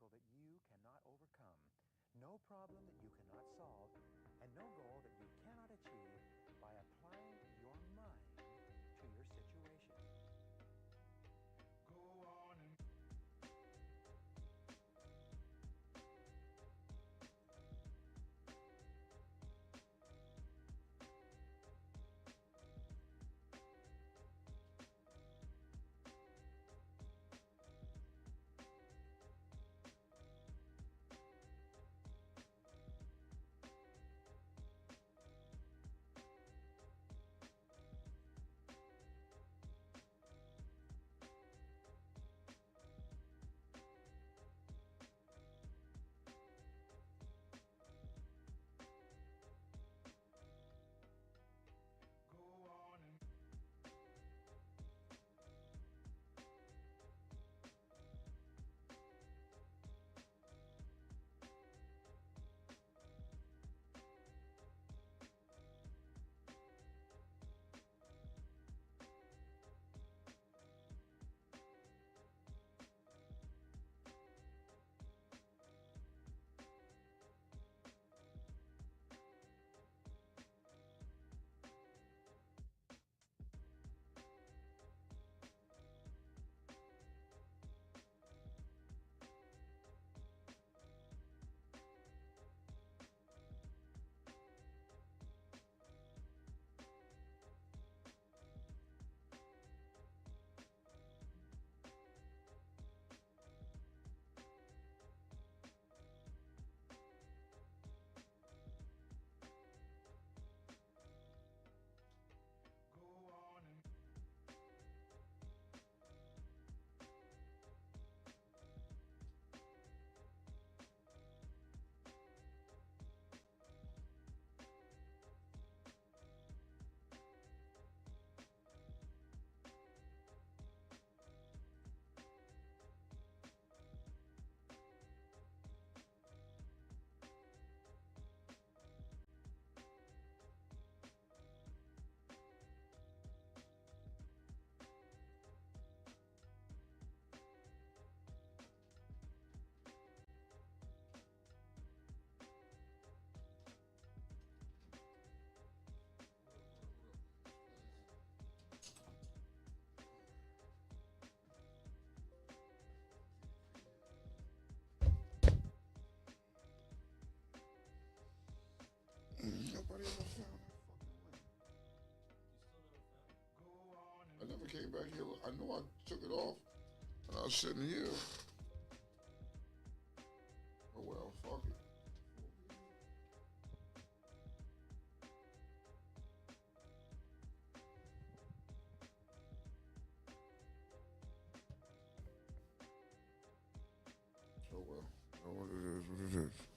obstacle that you cannot overcome, no problem that you cannot solve, and no goal that you cannot achieve by applying your mind to your situation. Go on and go on and go on and Nobody ever found that fucking link. go on I and never came back here. I know I took it off when I was sitting here. Oh well, fuck it. Oh well. Know what it is, what it is.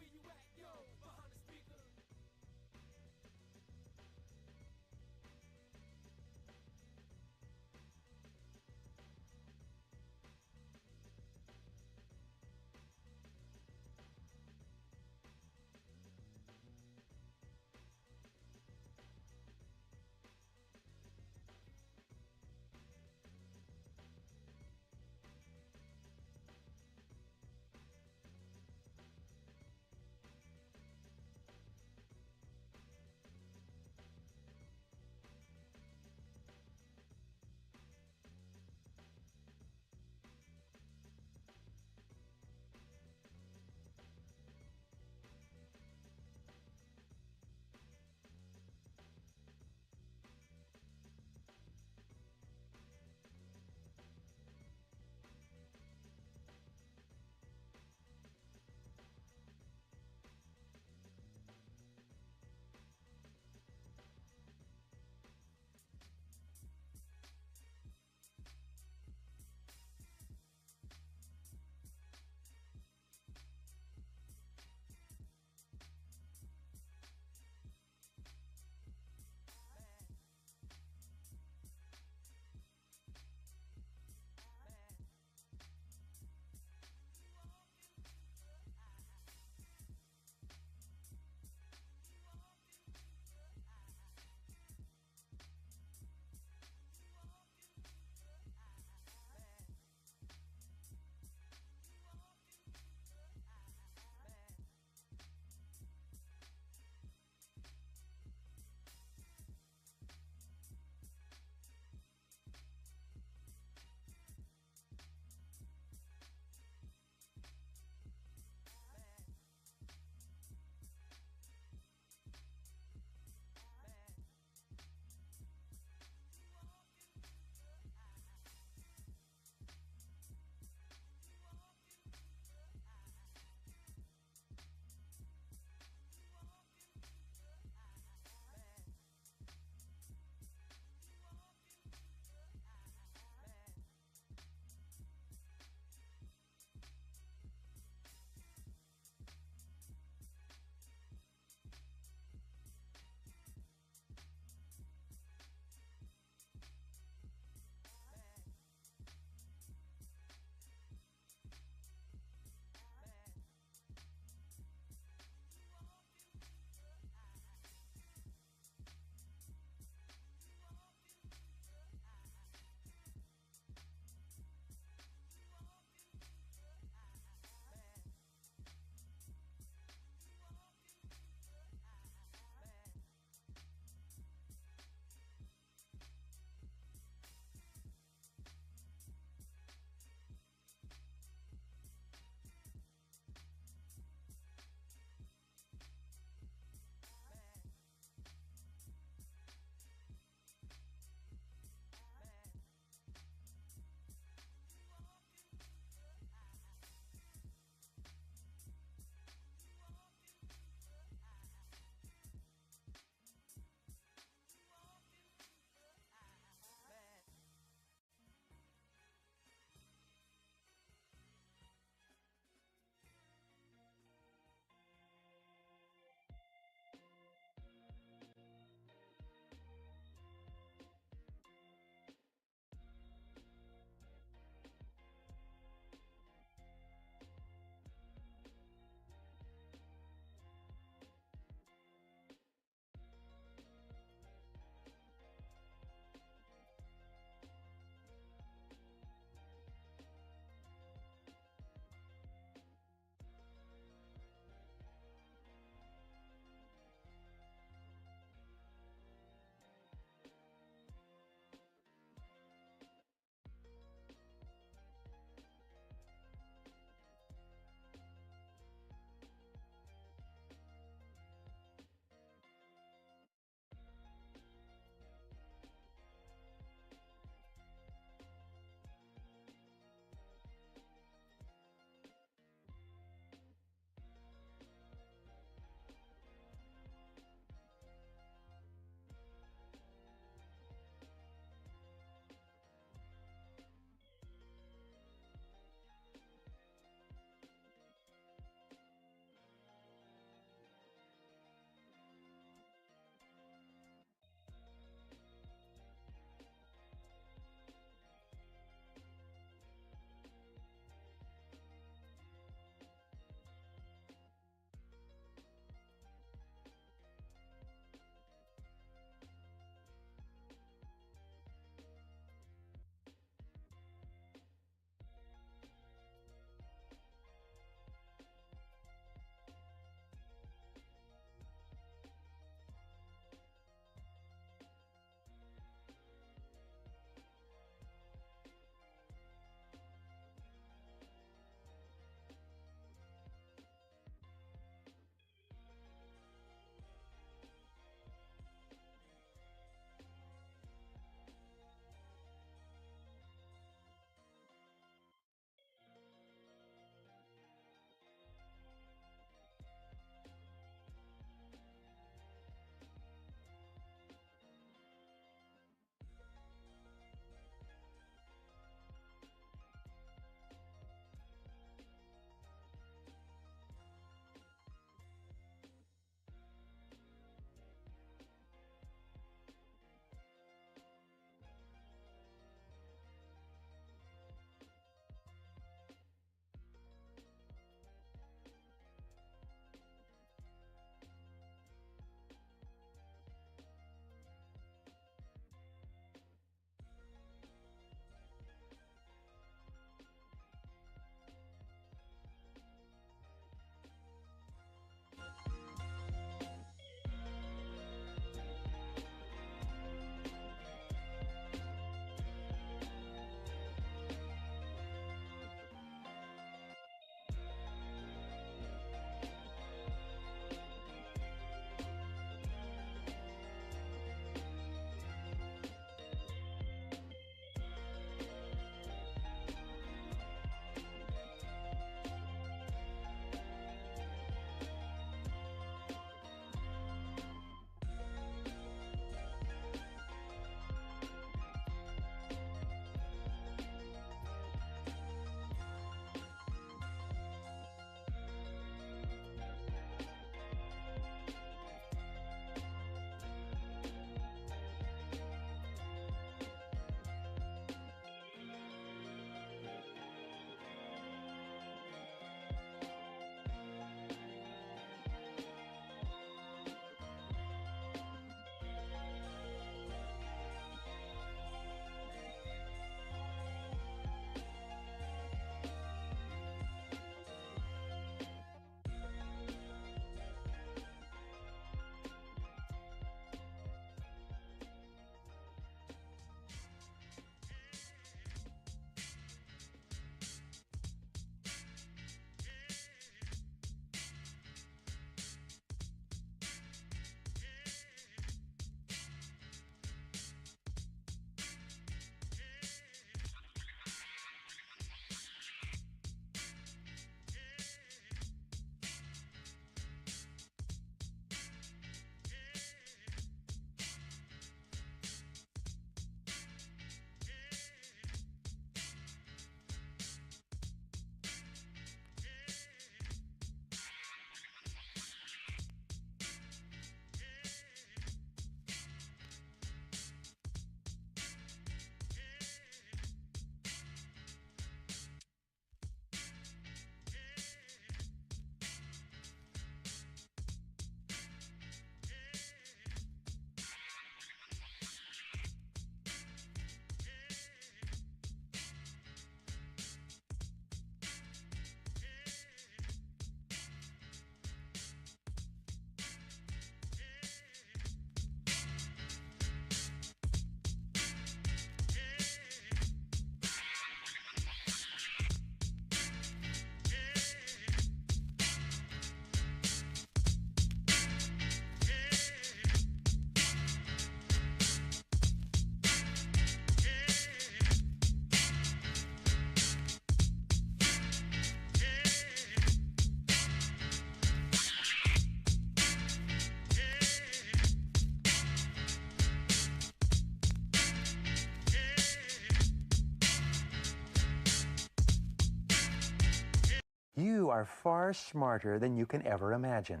you are far smarter than you can ever imagine.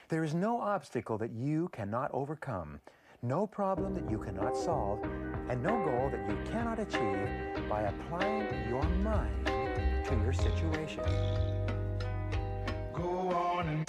There is no obstacle that you cannot overcome, no problem that you cannot solve, and no goal that you cannot achieve by applying your mind to your situation. Go on and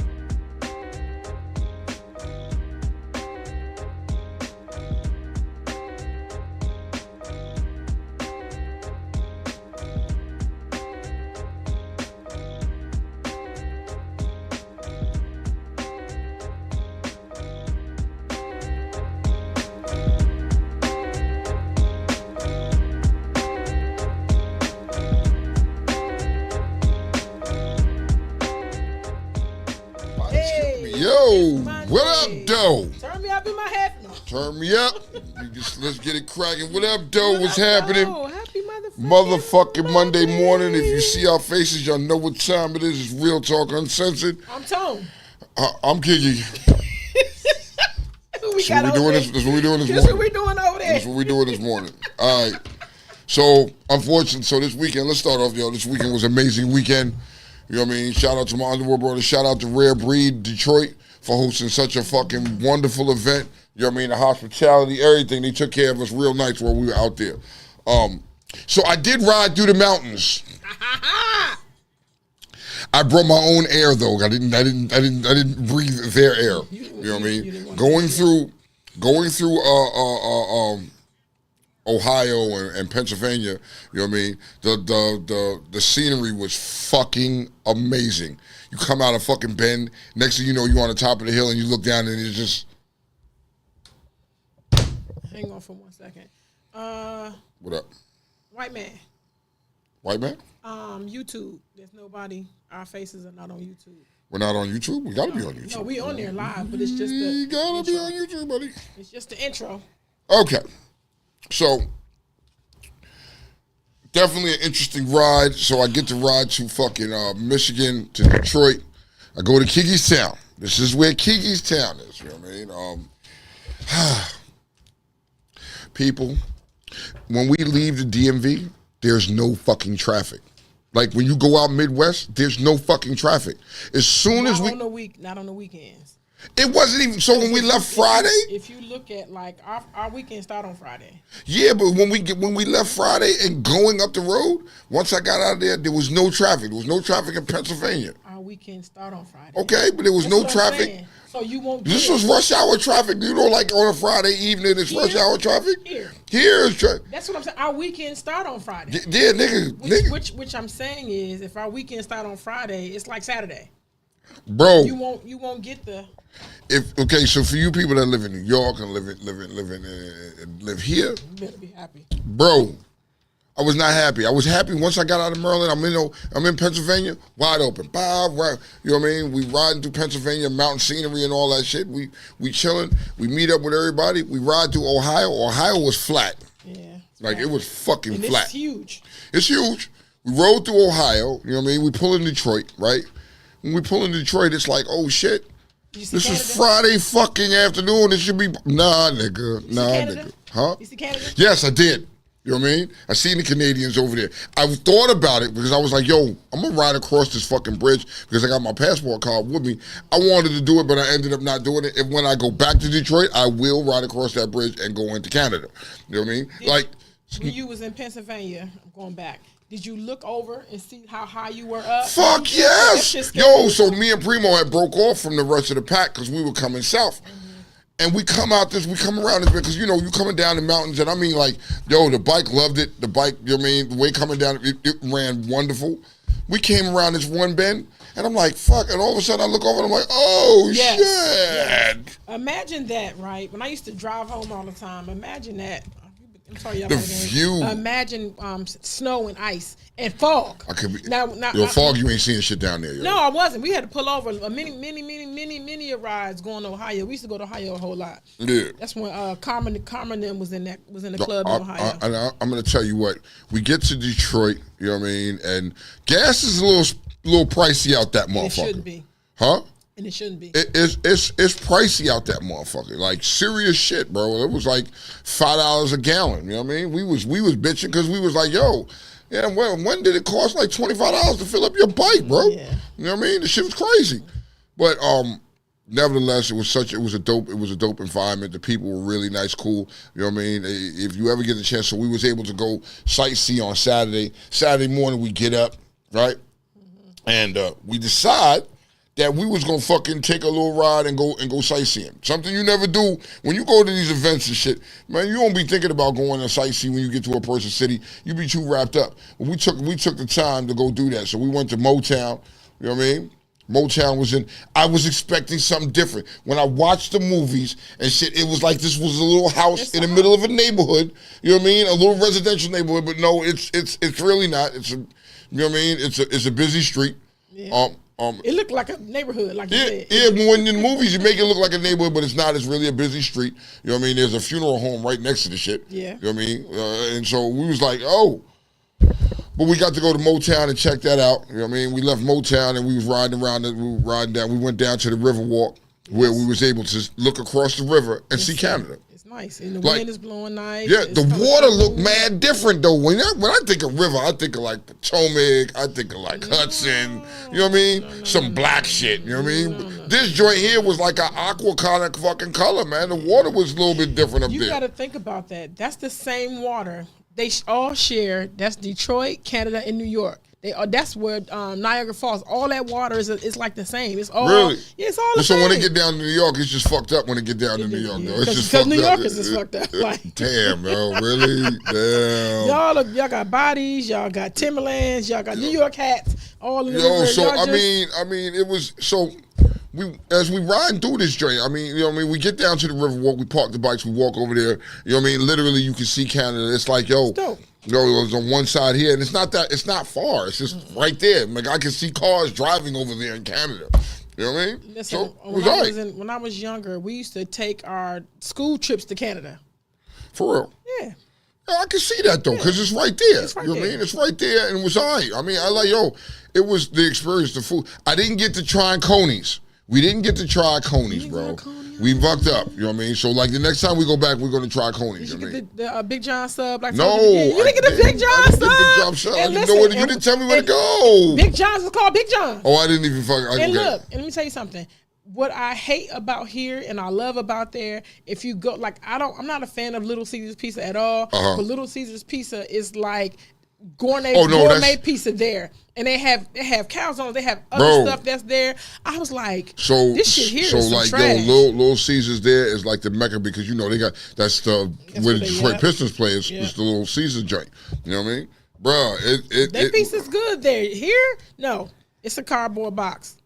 Yo, what up, Doe? Turn me up in my head. No. Turn me up. Let's get it cracking. What up, Doe? What's happening? Happy Motherfucking Monday morning. If you see our faces, y'all know what time it is. It's Real Talk Uncensored. I'm Tone. I'm Kiki. That's what we doing this morning. That's what we doing over there. That's what we doing this morning. All right. So, unfortunately, this weekend, let's start off, yo. This weekend was an amazing weekend. You know what I mean? Shout out to my Underworld brothers. Shout out to Rare Breed Detroit for hosting such a fucking wonderful event. You know what I mean? The hospitality, everything. They took care of us real nice while we were out there. So I did ride through the mountains. I brought my own air though. I didn't breathe their air. You know what I mean? Going through Ohio and Pennsylvania, you know what I mean? The scenery was fucking amazing. You come out of fucking Bend, next thing you know, you're on the top of the hill and you look down and it's just... Hang on for 1 second. What up? White man. White man? YouTube. There's nobody. Our faces are not on YouTube. We're not on YouTube? We gotta be on YouTube. No, we on there live, but it's just the You gotta intro. be on YouTube, buddy. It's just the intro. Okay. So, definitely an interesting ride. So I get to ride to fucking Michigan, to Detroit. I go to Kiki's Town. This is where Kiki's Town is, you know what I mean? People, when we leave the DMV, there's no fucking traffic. Like when you go out Midwest, there's no fucking traffic. As soon as we... Not on the weekends. It wasn't even, so when we left Friday? If you look at like our weekend start on Friday. Yeah, but when we left Friday and going up the road, once I got out of there was no traffic. There was no traffic in Pennsylvania. Our weekend start on Friday. Okay, but there was no traffic. So you won't. This was rush hour traffic. You know, like on a Friday evening, it's rush hour traffic. Here is traffic. That's what I'm saying. Our weekend start on Friday. Yeah, nigga. Which I'm saying is, if our weekend start on Friday, it's like Saturday. Bro, you won't get the. So for you people that live in New York and live here, You better be happy, bro. I was not happy. I was happy once I got out of Maryland. I'm in Pennsylvania, wide open. Right, you know what I mean? We riding through Pennsylvania, mountain scenery and all that shit. We chilling. We meet up with everybody. We ride through Ohio. Ohio was flat. Yeah. Like it was fucking flat. It's huge. It's huge. We rode through Ohio. You know what I mean? We pull in Detroit, right? When we pull in Detroit, it's like, oh shit. This is Friday fucking afternoon. It should be nigga. Huh? You see Canada? Yes, I did. You know what I mean? I seen the Canadians over there. I thought about it because I was like, yo, I'm going to ride across this fucking bridge because I got my passport card with me. I wanted to do it, but I ended up not doing it. And when I go back to Detroit, I will ride across that bridge and go into Canada. You know what I mean? When you was in Pennsylvania, I'm going back, did you look over and see how high you were up? Fuck yes! Yo, so me and Primo had broke off from the rest of the pack because we were coming south. And we come around this bit because, you know, you coming down the mountains and I mean like, yo, the bike loved it. The bike, you know what I mean? The way coming down, it ran wonderful. We came around this one bend and I'm like, fuck. And all of a sudden I look over and I'm like, oh, shit. Yes. Imagine that, right? When I used to drive home all the time, imagine that. I'm sorry, y'all. The view. Imagine snow and ice and fog. I could be. Now, fog, you ain't seeing shit down there. Yo. No, I wasn't. We had to pull over many rides going to Ohio. We used to go to Ohio a whole lot. Yeah. That's when Carmen was in the club in Ohio. I'm gonna tell you what. We get to Detroit. You know what I mean? And gas is a little pricey out that motherfucker. It shouldn't be. Huh? And it shouldn't be. It's pricey out that motherfucker. Like serious shit, bro. It was like $5 a gallon. You know what I mean? We was bitching because we was like, yo, $5 a gallon. You know what I mean? Like, Yeah, well, when did it cost like $25 to fill up your bike, bro? Yeah. You know what I mean? The shit was crazy. But nevertheless, it was a dope environment. The people were really nice, cool. You know what I mean? If you ever get the chance, so we was able to go sightsee on Saturday. Saturday morning we get up, right? And we decide that we was gonna fucking take a little ride and go sightseeing. Something you never do when you go to these events and shit. Man, you don't be thinking about going to sightsee when you get to a person city. You be too wrapped up. But we took the time to go do that. So we went to Motown. You know what I mean? Motown was in. I was expecting something different. When I watched the movies and shit, it was like this was a little house in the middle of a neighborhood. You know what I mean? A little residential neighborhood, but no, it's really not. It's a, you know what I mean? It's a busy street. Yeah. It looked like a neighborhood, like you said. Yeah, but when in the movies you make it look like a neighborhood, but it's not. It's really a busy street. You know what I mean? There's a funeral home right next to the shit. Yeah. You know what I mean? And so we was like, oh. But we got to go to Motown and check that out. You know what I mean? We left Motown and we was riding around. We went down to the Riverwalk where we was able to look across the river and see Canada. It's nice. And the wind is blowing nice. Yeah, the water looked mad different though. When I think of river, I think of like Potomac, I think of like Hudson, you know what I mean? Some black shit, you know what I mean? This joint here was like an aqua kind of fucking color, man. The water was a little bit different up there. You got to think about that. That's the same water. They all share. That's Detroit, Canada, and New York. That's where Niagara Falls. All that water is like the same. It's all really. Yeah, it's all the same. same. So when they get down to New York, it's just fucked up. When they get down to New York, though, it's just fucked New up. Yorkers is fucked up. Like, damn, bro, really? Damn. Y'all got bodies. Y'all got Timberlands. Y'all got New York hats. All in the river. So I mean, it was so. As we riding through this joint, I mean, you know what I mean? We get down to the Riverwalk, we park the bikes, we walk over there. You know what I mean? Literally, you can see Canada. It's like, yo, it was on one side here, and it's not far. It's just right there. Like, I can see cars driving over there in Canada. You know what I mean? Listen, when I was younger, we used to take our school trips to Canada. For real? Yeah. Yeah, I can see that though, because it's right there. You know what I mean? It's right there, and it was all right. I mean, it was the experience, the food. I didn't get to try conies. We didn't get to try conies, bro. We bucked up, you know what I mean? So, like, the next time we go back, we're going to try conies. Did you get the Big John sub? Like no. You didn't get the Big John sub? Big John sub. You didn't tell me where to go. Big John's is called Big John. Oh, I didn't even fucking. And look, and let me tell you something. What I hate about here and I love about there, if you go, like, I'm not a fan of Little Caesars Pizza at all, but Little Caesars Pizza is like gourmet pizza there. And they have calzones, they have other stuff that's there. I was like, this shit here is some trash. Little Caesars there is like the Mecca because, you know, where the Detroit Pistons play is the Little Caesars joint. You know what I mean? Bruh, that pizza's good there. Here, no. It's a cardboard box.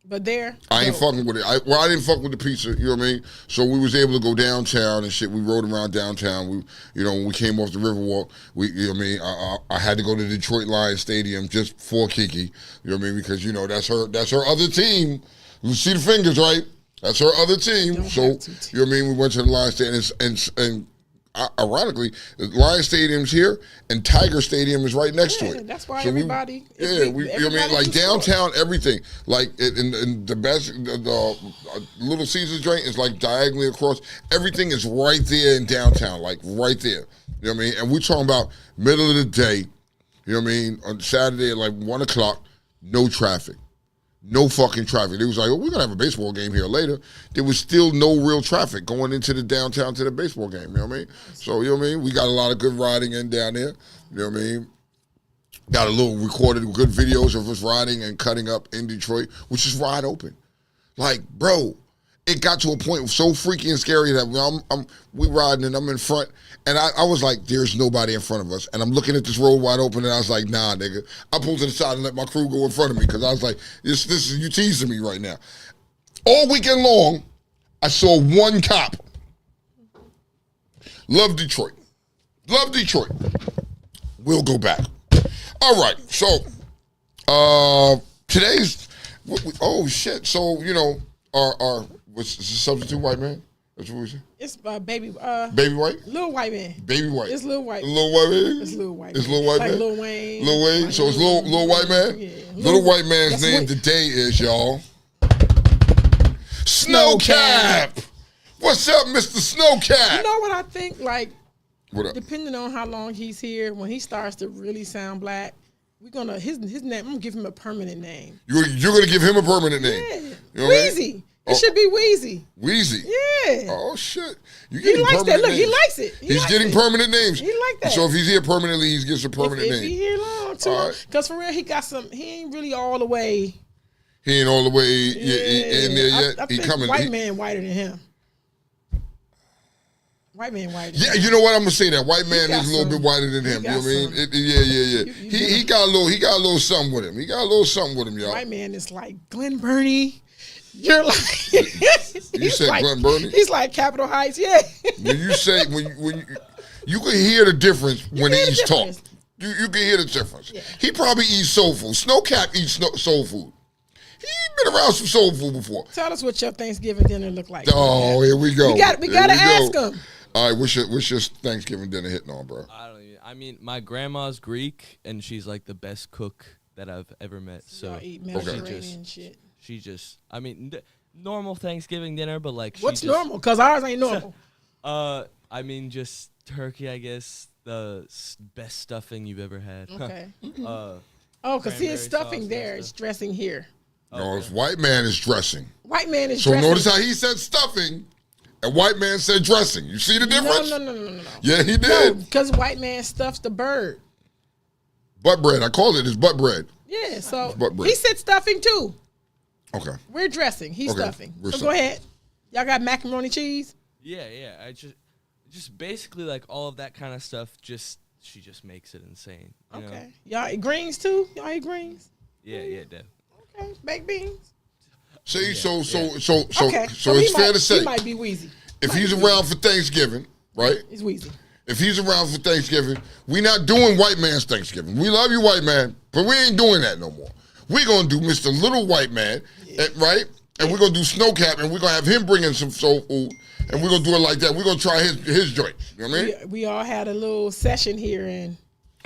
But there, I ain't fucking with it. I didn't fuck with the pizza. You know what I mean? So we was able to go downtown and shit. We rode around downtown. When we came off the Riverwalk, you know what I mean? I had to go to Detroit Lions Stadium just for Kiki. You know what I mean? Because that's her other team. You see the fingers, right? That's her other team. So you know what I mean? We went to the Lions Stadium and ironically, the Lions Stadium's here and Tiger Stadium is right next to it. That's why everybody. You know what I mean? Like downtown, everything. Like in the best, the Little Caesars joint is like diagonally across. Everything is right there in downtown, like right there. You know what I mean? And we're talking about middle of the day. You know what I mean? On Saturday at like 1 o'clock, no traffic. No fucking traffic. They was like, we're going to have a baseball game here later. There was still no real traffic going into the downtown to the baseball game. You know what I mean? So, you know what I mean? We got a lot of good riding in down there. You know what I mean? Got a little recorded good videos of us riding and cutting up in Detroit, which is wide open. Like, bro, it got to a point so freaky and scary that we riding and I'm in front. And I was like, there's nobody in front of us. And I'm looking at this road wide open, and I was like, nah, nigga. I pulled to the side and let my crew go in front of me because I was like, this is you teasing me right now. All weekend long, I saw one cop. Love Detroit. Love Detroit. We'll go back. All right, so today's, oh, shit. So, you know, what's the substitute white man? That's what we say? It's baby white? Little white man. Baby white. It's little white. Little white man? It's little white. It's little white like man? Lil Wayne. Lil Wayne? So it's little white man? Yeah. Little white man's name today is, y'all, Snowcap. What's up, Mr. Snowcap? You know what I think? Like, What up? Depending on how long he's here, when he starts to really sound black, we're gonna his name. I'm gonna give him a permanent name. You're gonna give him a permanent name. Yeah, You know what I mean? Wheezy. It should be Wheezy. Wheezy. Yeah. Oh shit. He likes that. Look, he likes it. He's getting permanent names. He like that. So if he's here permanently, he gets a permanent name. If he here long too, because for real, he got some. He ain't really all the way. He ain't all the way in there yet. I he think coming. White man whiter than him. White man whiter. Yeah, you know what? I'm gonna say that white man is a little bit whiter than him. You know what I mean? Yeah. He got a little something with him. He got a little something with him, y'all. White man is like Glen Burnie. You're like you said like, Glen Burnie. He's like Capitol Heights. Yeah. When you say when you can hear the difference when he's talking. You can hear the difference. Yeah. He probably eats soul food. Snowcap eats soul food. He been around some soul food before. Tell us what your Thanksgiving dinner look like. Oh, here we go. We gotta ask him. All right, what's your Thanksgiving dinner hitting on, bro? I mean, my grandma's Greek, and she's like the best cook that I've ever met. So y'all eat Mediterranean shit. She just, I mean, normal Thanksgiving dinner, but like, what's normal? Because ours ain't normal. I mean, just turkey, I guess. The best stuffing you've ever had. Okay. Because see, it's stuffing there. It's dressing here. No, it's white man is dressing. White man is dressing. So notice how he said stuffing, and white man said dressing. You see the difference? No. Yeah, he did. No, because white man stuffs the bird. Butt bread. I called it his butt bread. Yeah, so he said stuffing too. Okay. We're dressing. He's stuffing. So go ahead. Y'all got macaroni cheese? Yeah. I just basically like all of that kind of stuff. She just makes it insane. You know? Y'all eat greens too? Y'all eat greens? Yeah, Deb. Okay, baked beans. See, so okay. it's fair to say he might be wheezy. If he's around for Thanksgiving, right? He's wheezy. If he's around for Thanksgiving, we not doing white man's Thanksgiving. We love you, white man, but we ain't doing that no more. We're gonna do Mr. Little White Man, right? And we're gonna do Snowcap, and we're gonna have him bring in some soul food, and we're gonna do it like that. We're gonna try his joint. You know what I mean? We all had a little session here, and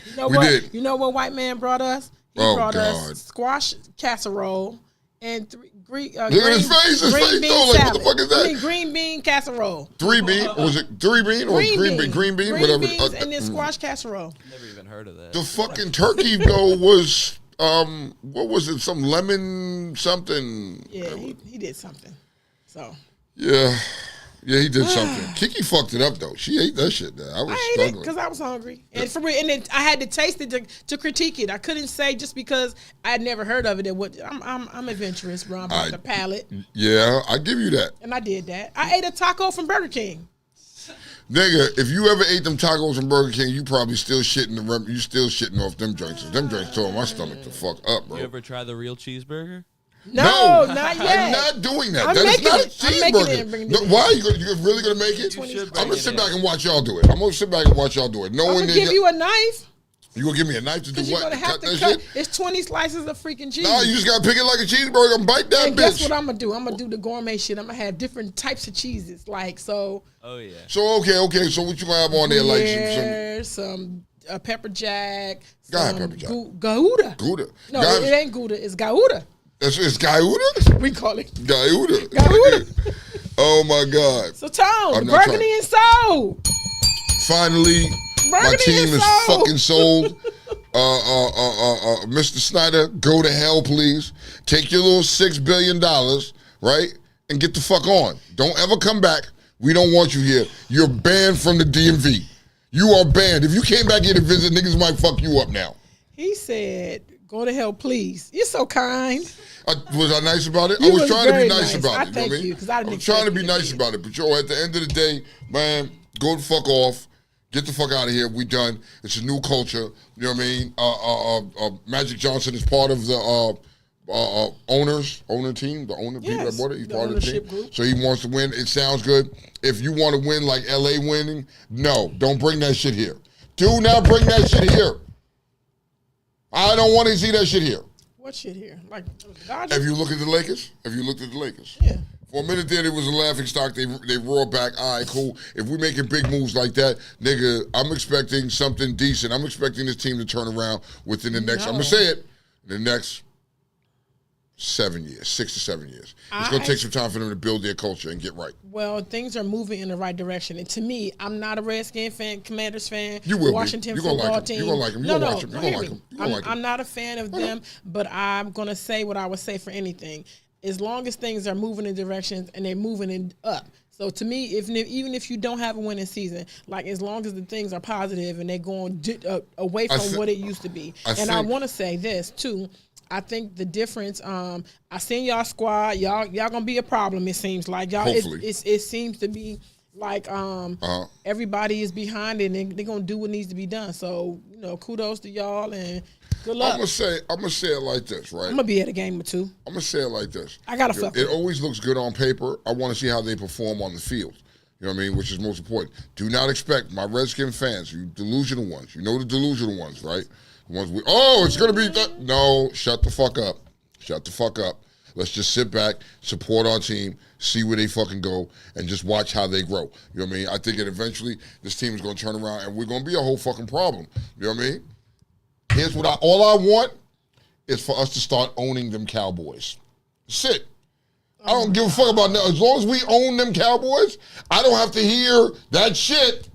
you know we what? did. You know what white man brought us? He brought us squash casserole and green Look at his face. His face bean like, salad. what the fuck is that? I mean, green bean casserole. 3 bean? Was it 3 bean or green bean? Whatever. Beans and then squash casserole. Never even heard of that. The fucking turkey though was what was it? Some lemon something. Yeah, he did something. So. Yeah, he did something. Kiki fucked it up though. She ate that shit. I was struggling because I was hungry, and for real, and then I had to taste it to critique it. I couldn't say just because I had never heard of it. I'm adventurous, bro. I'm on the palate. Yeah, I give you that. And I did that. I ate a taco from Burger King. Nigga, if you ever ate them tacos from Burger King, you probably still shitting off them joints. Them joints tore my stomach the fuck up, bro. You ever try the real cheeseburger? No, not yet. I'm not doing that. I'm that is not a cheeseburger. Why? You really gonna make it? I'm gonna sit back and watch y'all do it. I'm gonna sit back and watch y'all do it. I'm gonna give you a knife. You gonna give me a knife to do what? You're gonna have to cut. It's 20 slices of freaking cheese. No, you just gotta pick it like a cheeseburger and bite that and bitch. Guess what I'm gonna do? I'm gonna do the gourmet shit. I'm gonna have different types of cheeses, like so. Oh yeah. So okay. So what you gonna have on there? Like some pepper jack. Some pepper jack. Gouda. Gouda. No, it ain't Gouda. It's Gouda. It's Gouda? We call it Gouda. Gouda. Oh my God. So Tone, burgundy and soul. Finally, my team is fucking sold. Mr. Snyder, go to hell, please. Take your little $6 billion, right? And get the fuck on. Don't ever come back. We don't want you here. You're banned from the DMV. You are banned. If you came back here to visit, niggas might fuck you up now. He said, go to hell, please. You're so kind. Was I nice about it? I was trying to be nice about it. Thank you, because I didn't was trying to be nice about it. But yo, at the end of the day, man, go the fuck off. Get the fuck out of here. We done. It's a new culture. You know what I mean? Magic Johnson is part of the owner team, the owner people that bought it. He's part of the team. Group. So he wants to win. It sounds good. If you want to win like LA winning, no, don't bring that shit here. Do not bring that shit here. I don't want to see that shit here. What shit here? Like the Dodgers? Have you looked at the Lakers? Yeah. For a minute there, it was a laughing stock. They roared back. All right, cool. If we making big moves like that, nigga, I'm expecting something decent. I'm expecting this team to turn around within the next, I'm going to say it, the next 7 years, 6 to 7 years. It's going to take some time for them to build their culture and get right. Well, things are moving in the right direction. And to me, I'm not a Redskin fan, Commanders fan, You will Washington be. You're football like team. You're going to like them. You're going to watch them. You're going to like them. You're going to like them. I'm not a fan of them, but I'm going to say what I would say for anything. As long as things are moving in directions and they're moving up. So to me, even if you don't have a winning season, like as long as the things are positive and they're going away from what it used to be. I want to say this too. I think the difference. I seen y'all squad. Y'all gonna be a problem. It seems like y'all. It seems to be like everybody is behind it and they're gonna do what needs to be done. So kudos to y'all and good luck. I'm gonna say it like this, right? I'm gonna be at a game or two. I'm gonna say it like this. I gotta fuck. It always looks good on paper. I want to see how they perform on the field. You know what I mean? Which is most important. Do not expect my Redskin fans, you delusional ones. You know the delusional ones, right? The ones it's gonna be that. No, shut the fuck up. Shut the fuck up. Let's just sit back, support our team, see where they fucking go, and just watch how they grow. You know what I mean? I think that eventually this team is going to turn around, and we're going to be a whole fucking problem. You know what I mean? Here's what all I want is for us to start owning them Cowboys. That's it. I don't give a fuck about that. As long as we own them Cowboys, I don't have to hear that shit.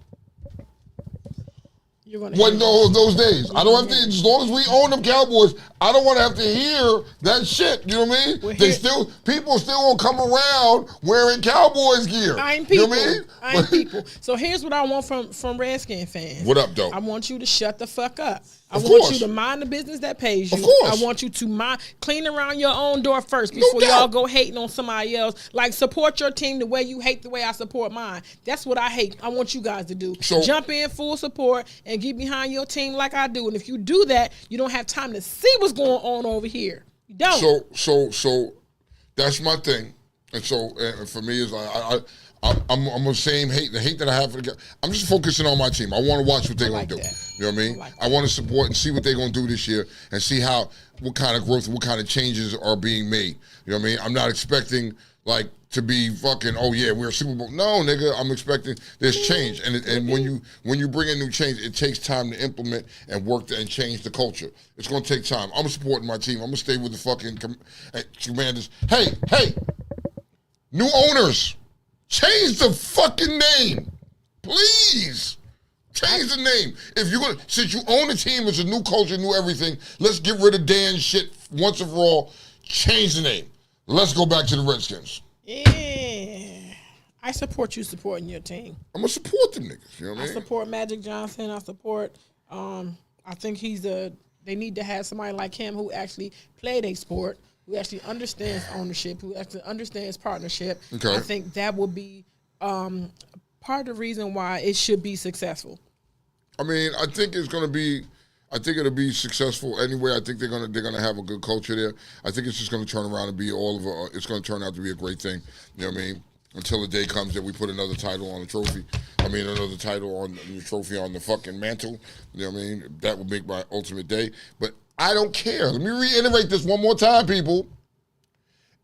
Those days. I don't have to, as long as we own them Cowboys, I don't want to have to hear that shit. You know what I mean? People still won't come around wearing Cowboys gear. I ain't people. You know what I mean? I ain't people. So here's what I want from Redskin fans. What up, though? I want you to shut the fuck up. I Of want course. you to mind the business that pays you. Of course. I want you to clean around your own door first before y'all go hating on somebody else. Like, support your team the way you hate the way I support mine. That's what I hate. I want you guys to do. So, jump in full support and get behind your team like I do. And if you do that, you don't have time to see what's going on over here. You don't. So that's my thing. And so for me is I'm the same hate. The hate that I have for the guy. I'm just focusing on my team. I want to watch what they're going to do. You know what I mean? I want to support and see what they're going to do this year and see what kind of growth, what kind of changes are being made. You know what I mean? I'm not expecting to be fucking, we're a Super Bowl. No, nigga, I'm expecting there's change. And when you bring in new change, it takes time to implement and work and change the culture. It's going to take time. I'm supporting my team. I'm going to stay with the fucking Commanders. Hey, new owners. Change the fucking name. Please. Change the name. If you're gonna, since you own the team, it's a new culture, new everything. Let's get rid of Dan's shit once and for all. Change the name. Let's go back to the Redskins. Yeah. I support you supporting your team. I'm gonna support them niggas. You know what I mean? I support Magic Johnson. I support I think they need to have somebody like him who actually played a sport, who actually understands ownership, who actually understands partnership. Okay. I think that will be part of the reason why it should be successful. I mean, I think it'll be successful anyway. I think they're gonna have a good culture there. I think it's just gonna turn around and be it's gonna turn out to be a great thing. You know what I mean? Until the day comes that we put another title on the trophy. Another title on the trophy on the fucking mantle. You know what I mean? That would make my ultimate day. But I don't care. Let me reiterate this one more time, people.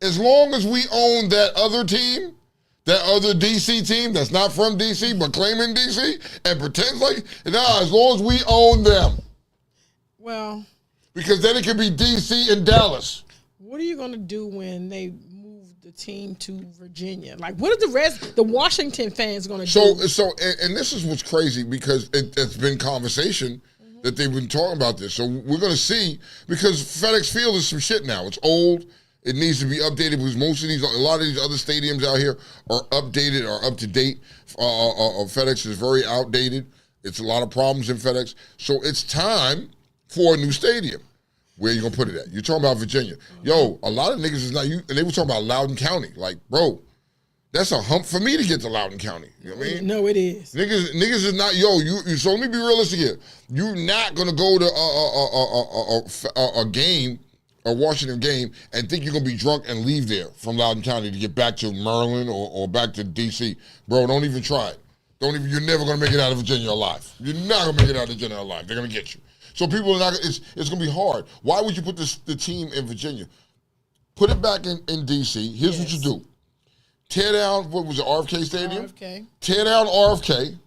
As long as we own that other team, that other DC team that's not from DC but claiming DC and pretends as long as we own them. Well, because then it can be DC and Dallas. What are you going to do when they move the team to Virginia? Like, what are the Washington fans going to do? So, and this is what's crazy because it's been conversation that they've been talking about this. So we're going to see, because FedEx Field is some shit now. It's old. It needs to be updated because a lot of these other stadiums out here are updated or up to date. FedEx is very outdated. It's a lot of problems in FedEx. So it's time for a new stadium. Where you gonna put it at? You're talking about Virginia. Yo, a lot of niggas is not you, and they were talking about Loudoun County. Like, bro, that's a hump for me to get to Loudoun County. You know what I mean? No, it is. Niggas is not, so let me be realistic here. You're not gonna go to a game, a Washington game, and think you're gonna be drunk and leave there from Loudoun County to get back to Maryland or back to DC. Bro, don't even try it. You're never gonna make it out of Virginia alive. You're not gonna make it out of Virginia alive. They're gonna get you. So people are not. It's going to be hard. Why would you put the team in Virginia? Put it back in D.C. Here's what you do: tear down what was it, RFK Stadium? RFK. Tear down RFK.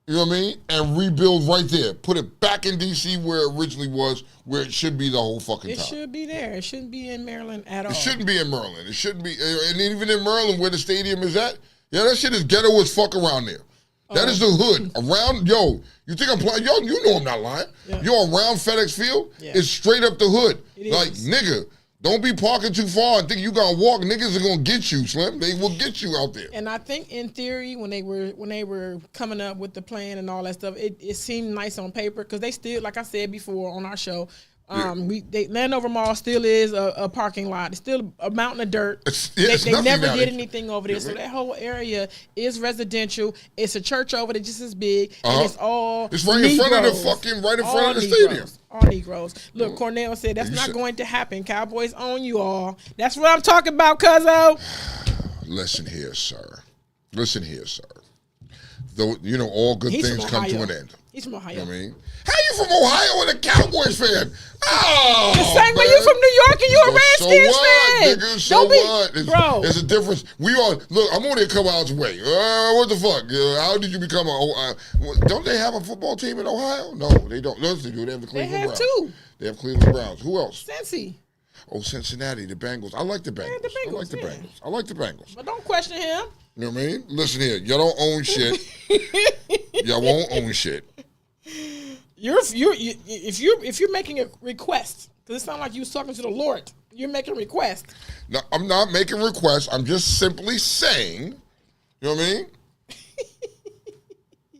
You know what I mean? And rebuild right there. Put it back in D.C. where it originally was, where it should be the whole fucking time. It should be there. It shouldn't be in Maryland at all. It shouldn't be in Maryland. It shouldn't be, and even in Maryland where the stadium is at, yeah, that shit is ghetto as fuck around there. That is the hood. Around, yo, you think I'm playing? Yo, you know I'm not lying. Yeah. Yo, around FedEx Field, it's straight up the hood. Like, nigga, don't be parking too far and think you gonna walk. Niggas are gonna get you, Slim. They will get you out there. And I think in theory, when they were coming up with the plan and all that stuff, it seemed nice on paper because they still, like I said before on our show, Landover Mall still is a parking lot. It's still a mountain of dirt. They never did anything over there. So that whole area is residential. It's a church over there just as big. And it's right in front of the fucking, right in front of the stadium. All Negroes. Look, Cornell said that's not going to happen. Cowboys own you all. That's what I'm talking about, cuzzo. Listen here, sir. Though, you know, all good things come to an end. He's from Ohio. You know what I mean? How you from Ohio and a Cowboys fan? Oh, the same way you from New York and you a Redskins fan. Nigga, so what? Bro. There's a difference. We all, look, I'm only a couple hours away. What the fuck? How did you become don't they have a football team in Ohio? No, they don't. No, they do. They have the Cleveland Browns. Two. They have Cleveland Browns. Who else? Cincy. Oh, Cincinnati, the Bengals. I like the Bengals. I like the Bengals. But don't question him. You know what I mean? Listen here. Y'all don't own shit. Y'all won't own shit. If you're making a request, because it sounds like you was talking to the Lord, you're making a request. No, I'm not making requests. I'm just simply saying, you know what I mean?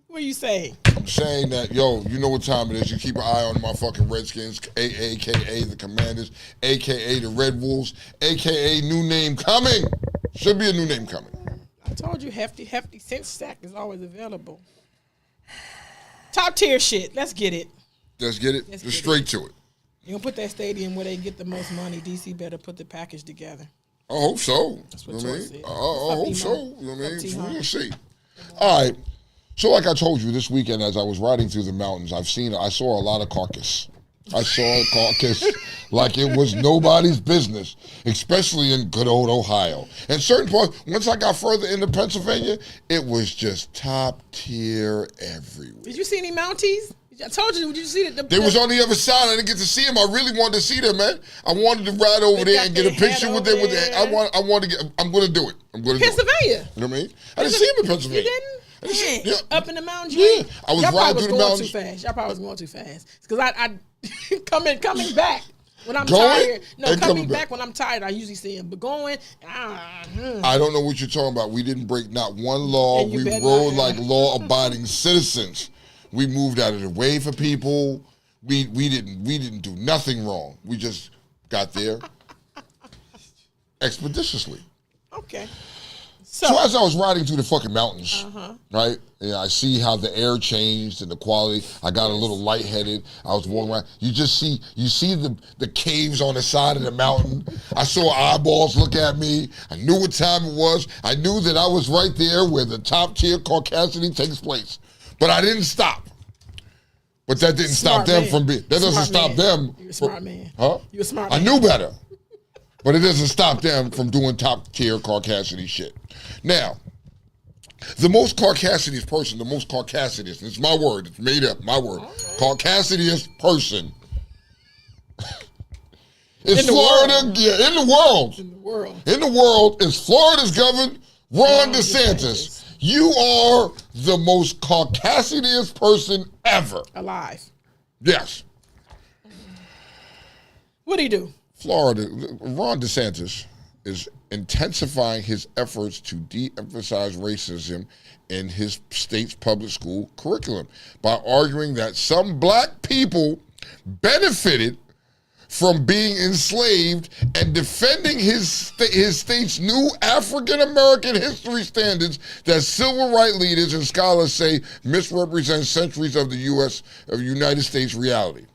What are you saying? I'm saying that, yo, you know what time it is. You keep an eye on my fucking Redskins, a.k.a. the Commanders, a.k.a. the Red Wolves, a.k.a. new name coming. Should be a new name coming. I told you, hefty cent stack is always available. Top tier shit. Let's get it. Just straight to it. You're going to put that stadium where they get the most money. DC better put the package together. I hope so. That's what you said. I hope so. You know what I mean? We'll see. All right. So like I told you, this weekend as I was riding through the mountains, I saw a lot of carcass. I saw a carcass like it was nobody's business, especially in good old Ohio. And certain parts, once I got further into Pennsylvania, it was just top tier everywhere. Did you see any Mounties? I told you, did you see it? They was on the other side. I didn't get to see them. I really wanted to see them, man. I wanted to ride over there and get a picture with them. I'm going to do it. Pennsylvania. You know what I mean? I didn't see them in Pennsylvania. You didn't? Yeah. Up in the mountains? Yeah. I was riding through the mountains. Y'all probably was going too fast. Because I coming back when I'm tired. No, coming back when I'm tired, I usually see them. But going, I don't know what you're talking about. We didn't break not one law. We rode like law-abiding citizens. We moved out of the way for people. We didn't do nothing wrong. We just got there expeditiously. Okay. So as I was riding through the fucking mountains, right? Yeah, I see how the air changed and the quality. I got a little lightheaded. I was walking around. You see the caves on the side of the mountain. I saw eyeballs look at me. I knew what time it was. I knew that I was right there where the top tier Caucasity takes place. But I didn't stop. But that didn't stop them from being. That doesn't stop them. You're a smart man. Huh? You're a smart man. I knew better. But it doesn't stop them from doing top tier Caucasity shit. Now, the most Caucasidiest person, it's my word, it's made up, my word. Caucasidiest person is Florida. Yeah, in the world is Florida's governor, Ron DeSantis. You are the most Caucasidiest person ever. Alive. Yes. What'd he do? Florida, Ron DeSantis is intensifying his efforts to de-emphasize racism in his state's public school curriculum by arguing that some black people benefited from being enslaved and defending his state's new African-American history standards that civil rights leaders and scholars say misrepresent centuries of the United States reality.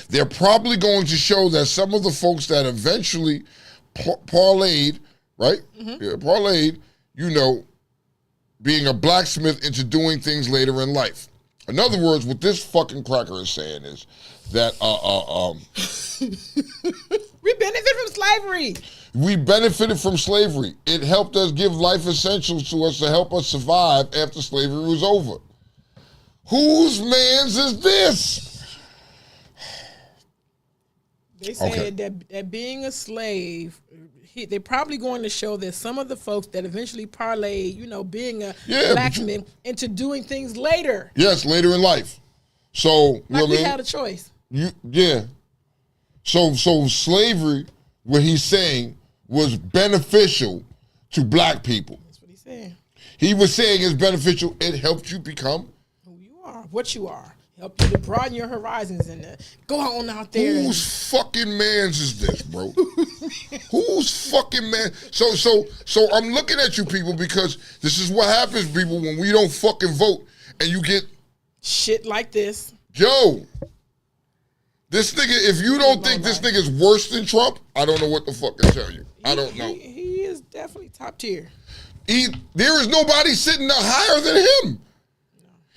They're probably going to show that some of the folks that eventually parlayed, right? Mm-hmm. Yeah, parlayed, being a blacksmith into doing things later in life. In other words, what this fucking cracker is saying is that we benefited from slavery. We benefited from slavery. It helped us give life essentials to us to help us survive after slavery was over. Whose man's is this? They said that being a slave, they're probably going to show that some of the folks that eventually parlayed, being a blacksmith into doing things later. Yes, later in life. So, we had a choice. So slavery, what he's saying, was beneficial to black people. That's what he said. He was saying it's beneficial. It helped you become who you are, what you are. Help you to broaden your horizons and go on out there. Whose fucking man's is this, bro? Whose fucking man? So I'm looking at you people because this is what happens, people, when we don't fucking vote and you get shit like this. Yo, this nigga, if you don't think this nigga is worse than Trump, I don't know what the fuck to tell you. I don't know. He is definitely top tier. There is nobody sitting higher than him.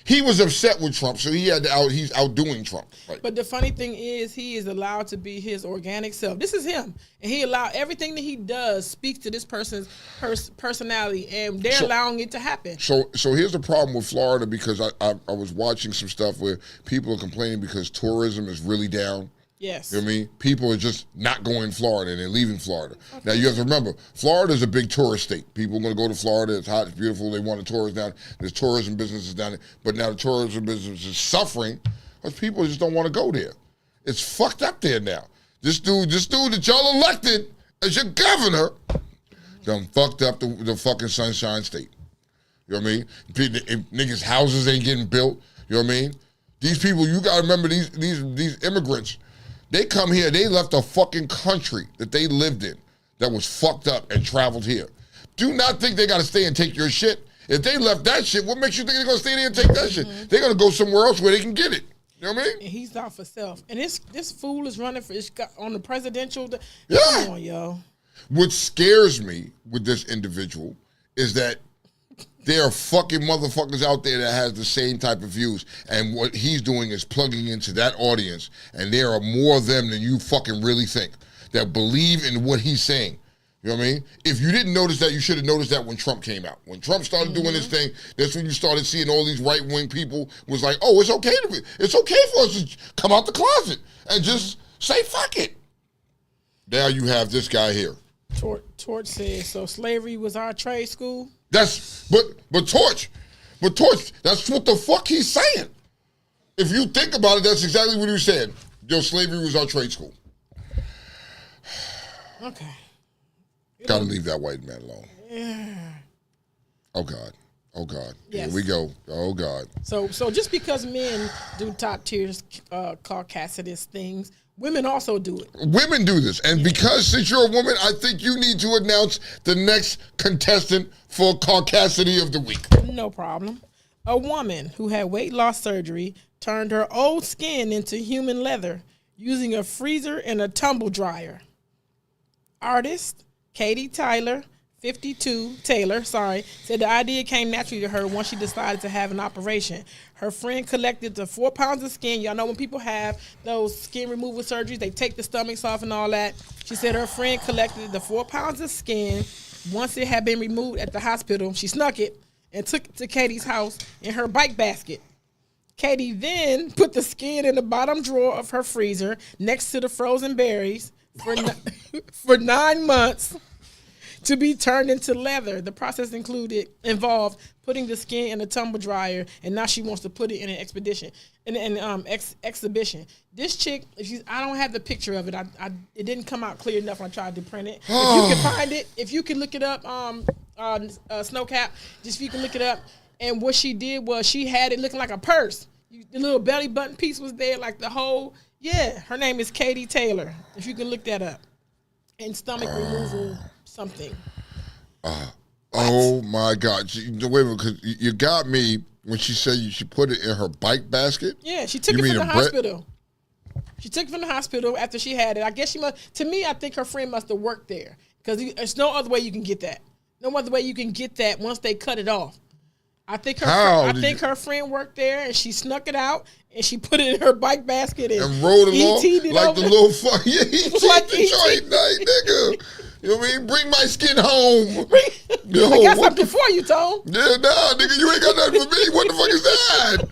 He was upset with Trump, so he's outdoing Trump. Right. But the funny thing is, he is allowed to be his organic self. This is him, and he allowed everything that he does speaks to this person's personality, and they're allowing it to happen. So here's the problem with Florida, because I was watching some stuff where people are complaining because tourism is really down. Yes. You know what I mean? People are just not going to Florida and they're leaving Florida. Okay. Now, you have to remember, Florida is a big tourist state. People are going to go to Florida. It's hot, it's beautiful. They want to tourist down. There's tourism businesses down there. But now the tourism business is suffering because people just don't want to go there. It's fucked up there now. This dude that y'all elected as your governor done fucked up the fucking Sunshine State. You know what I mean? Niggas' houses ain't getting built. You know what I mean? These people, you got to remember these immigrants. They come here, they left a fucking country that they lived in that was fucked up and traveled here. Do not think they got to stay and take your shit. If they left that shit, what makes you think they're going to stay there and take that shit? They're going to go somewhere else where they can get it. You know what I mean? And he's out for self. And this fool is running on the presidential. Yeah. Come on, yo. What scares me with this individual is that there are fucking motherfuckers out there that has the same type of views, and what he's doing is plugging into that audience, and there are more of them than you fucking really think that believe in what he's saying. You know what I mean? If you didn't notice that, you should have noticed that when Trump came out. When Trump started doing his thing, that's when you started seeing all these right-wing people was like, oh, it's okay for us to come out the closet and just say fuck it. Now you have this guy here. Torch says, so slavery was our trade school? But Torch, that's what the fuck he's saying. If you think about it, that's exactly what he was saying. Yo, slavery was our trade school. Okay. Gotta leave that white man alone. Yeah. Oh God. Yes. Here we go. Oh God. So just because men do top tier caucasus things, women also do it. Women do this. And because since you're a woman, I think you need to announce the next contestant for Caucasity of the Week. No problem. A woman who had weight loss surgery turned her old skin into human leather using a freezer and a tumble dryer. Artist Katie Taylor, said the idea came naturally to her once she decided to have an operation. Her friend collected the 4 pounds of skin. Y'all know when people have those skin removal surgeries, they take the stomachs off and all that. She said her friend collected the 4 pounds of skin. Once it had been removed at the hospital, she snuck it and took it to Katie's house in her bike basket. Katie then put the skin in the bottom drawer of her freezer next to the frozen berries for 9 months to be turned into leather. The process involved putting the skin in a tumble dryer, and now she wants to put it in an exhibition. This chick, I don't have the picture of it. It didn't come out clear enough when I tried to print it. If you can find it, if you can look it up, Snowcap, just if you can look it up. And what she did was she had it looking like a purse. The little belly button piece was there, like the whole. Yeah, her name is Katie Taylor. If you can look that up. And stomach removal something. Oh my God! Wait a minute, because you got me when she said she put it in her bike basket. Yeah, she took it from the hospital. She took it from the hospital after she had it. I guess she must. To me, I think her friend must have worked there because there's no other way you can get that. No other way you can get that once they cut it off. I think her friend worked there and she snuck it out and she put it in her bike basket and rode along like over. The little fuck. Yeah, like the joint night, nigga. You know what I mean? Bring my skin home. I got something for you, Tom. Yeah, nah, nigga, you ain't got nothing for me. What the fuck is that?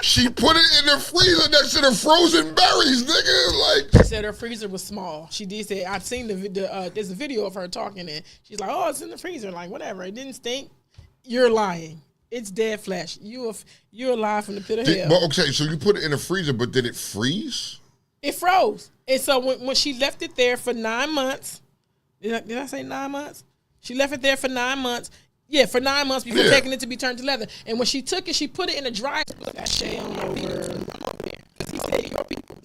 She put it in the freezer next to the frozen berries, nigga. Like, She said her freezer was small. She did say, I've seen there's a video of her talking, and she's like, oh, it's in the freezer. Like, whatever. It didn't stink. You're lying. It's dead flesh. You're alive from the pit of hell. But okay, so you put it in the freezer, but did it freeze? It froze. And so when she left it there for 9 months, did I say 9 months? She left it there for 9 months. Yeah, for 9 months before taking it to be turned to leather. And when she took it, she put it in a dry. Got shame over. He said,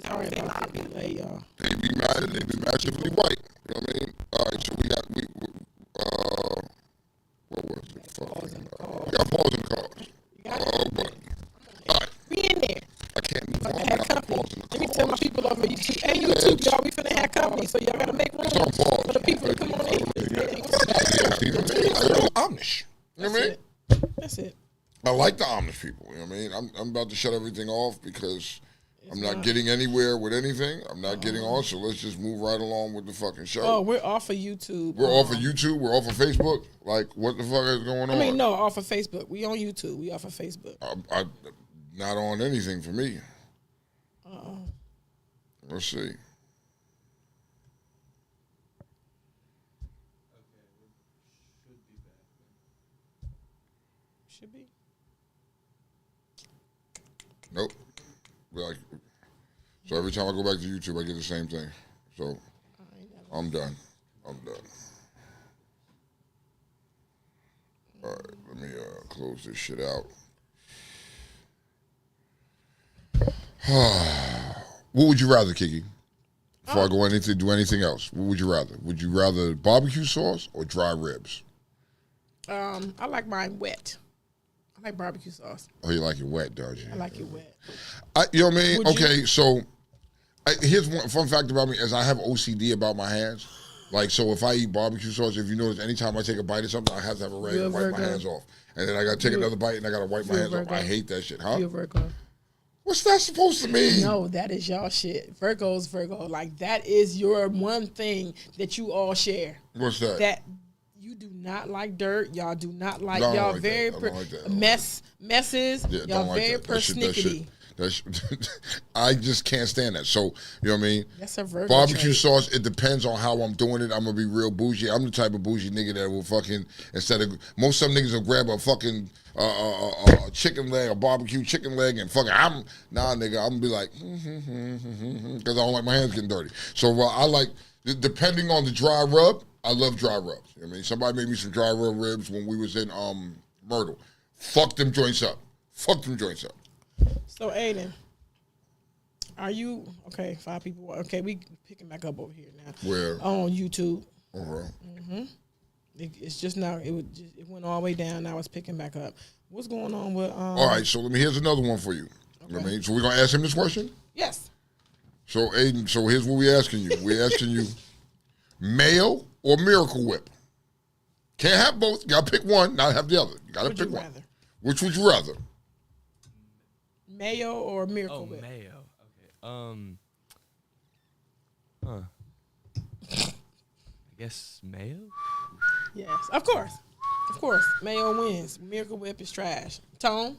sorry about the delay, y'all. They be mad and they be massively white. You know what I mean? All right, so we got what was it? We got pause in the cars. Oh, but all right. We in there. I can't move on. Have company. Let me tell my people over YouTube. Hey, YouTube, y'all, we finna have company, so y'all gotta make room for the people to come on in. Amish. You know what I mean? That's it. I like the Amish people. You know what I mean? I'm about to shut everything off because I'm not getting anywhere with anything. I'm not getting on, so let's just move right along with the fucking show. Oh, we're off of YouTube. We're off of YouTube. We're off of Facebook. Like, what the fuck is going on? I mean, no, off of Facebook. We on YouTube. We off of Facebook. I not on anything for me. Let's see. Should be. Nope. Like, so every time I go back to YouTube, I get the same thing. So I'm done. I'm done. All right, let me close this shit out. What would you rather, Kiki? Before I go do anything else, what would you rather? Would you rather barbecue sauce or dry ribs? I like mine wet. I like barbecue sauce. Oh, you like it wet, don't you? I like it wet. You know what I mean? Would Okay, you? so here's one fun fact about me is I have OCD about my hands. Like, so if I eat barbecue sauce, if you notice, anytime I take a bite of something, I have to have a rag and wipe my hands off. And then I got to take another bite and I got to wipe my hands off. I hate that shit, huh? You're Virgo. What's that supposed to mean? No, that is y'all shit. Virgo's Virgo. Like, that is your one thing that you all share. What's that? That you do not like dirt. Y'all do not like. No, I don't y'all like very that. I don't like that. messes. Yeah, y'all don't like very that. That shit- persnickety. I just can't stand that. So, you know what I mean? That's a Virgo Barbecue trait. sauce, it depends on how I'm doing it. I'm going to be real bougie. I'm the type of bougie nigga that will fucking, instead of, most some niggas will grab a fucking chicken leg, a barbecue chicken leg, and fucking, nah, nigga, I'm going to be like, because I don't like my hands getting dirty. So, I like, depending on the dry rub, I love dry rubs. You know what I mean? Somebody made me some dry rub ribs when we was in Myrtle. Fuck them joints up. Fuck them joints up. So, Aiden, are you okay? 5 people. Okay, we picking back up over here now. Where? On YouTube. Okay. It's just now. It went all the way down. Now it's picking back up. What's going on with? All right, so here's another one for you. You know what I mean? So we're gonna ask him this question. Yes. So Aiden, so here's what we're asking you. We're asking you, Mayo or Miracle Whip? Can't have both. You gotta pick one, not have the other. You gotta pick one. Which would you rather? Mayo or Miracle Oh, Whip? mayo. Okay. I guess mayo? Yes, of course. Of course. Mayo wins. Miracle Whip is trash. Tone?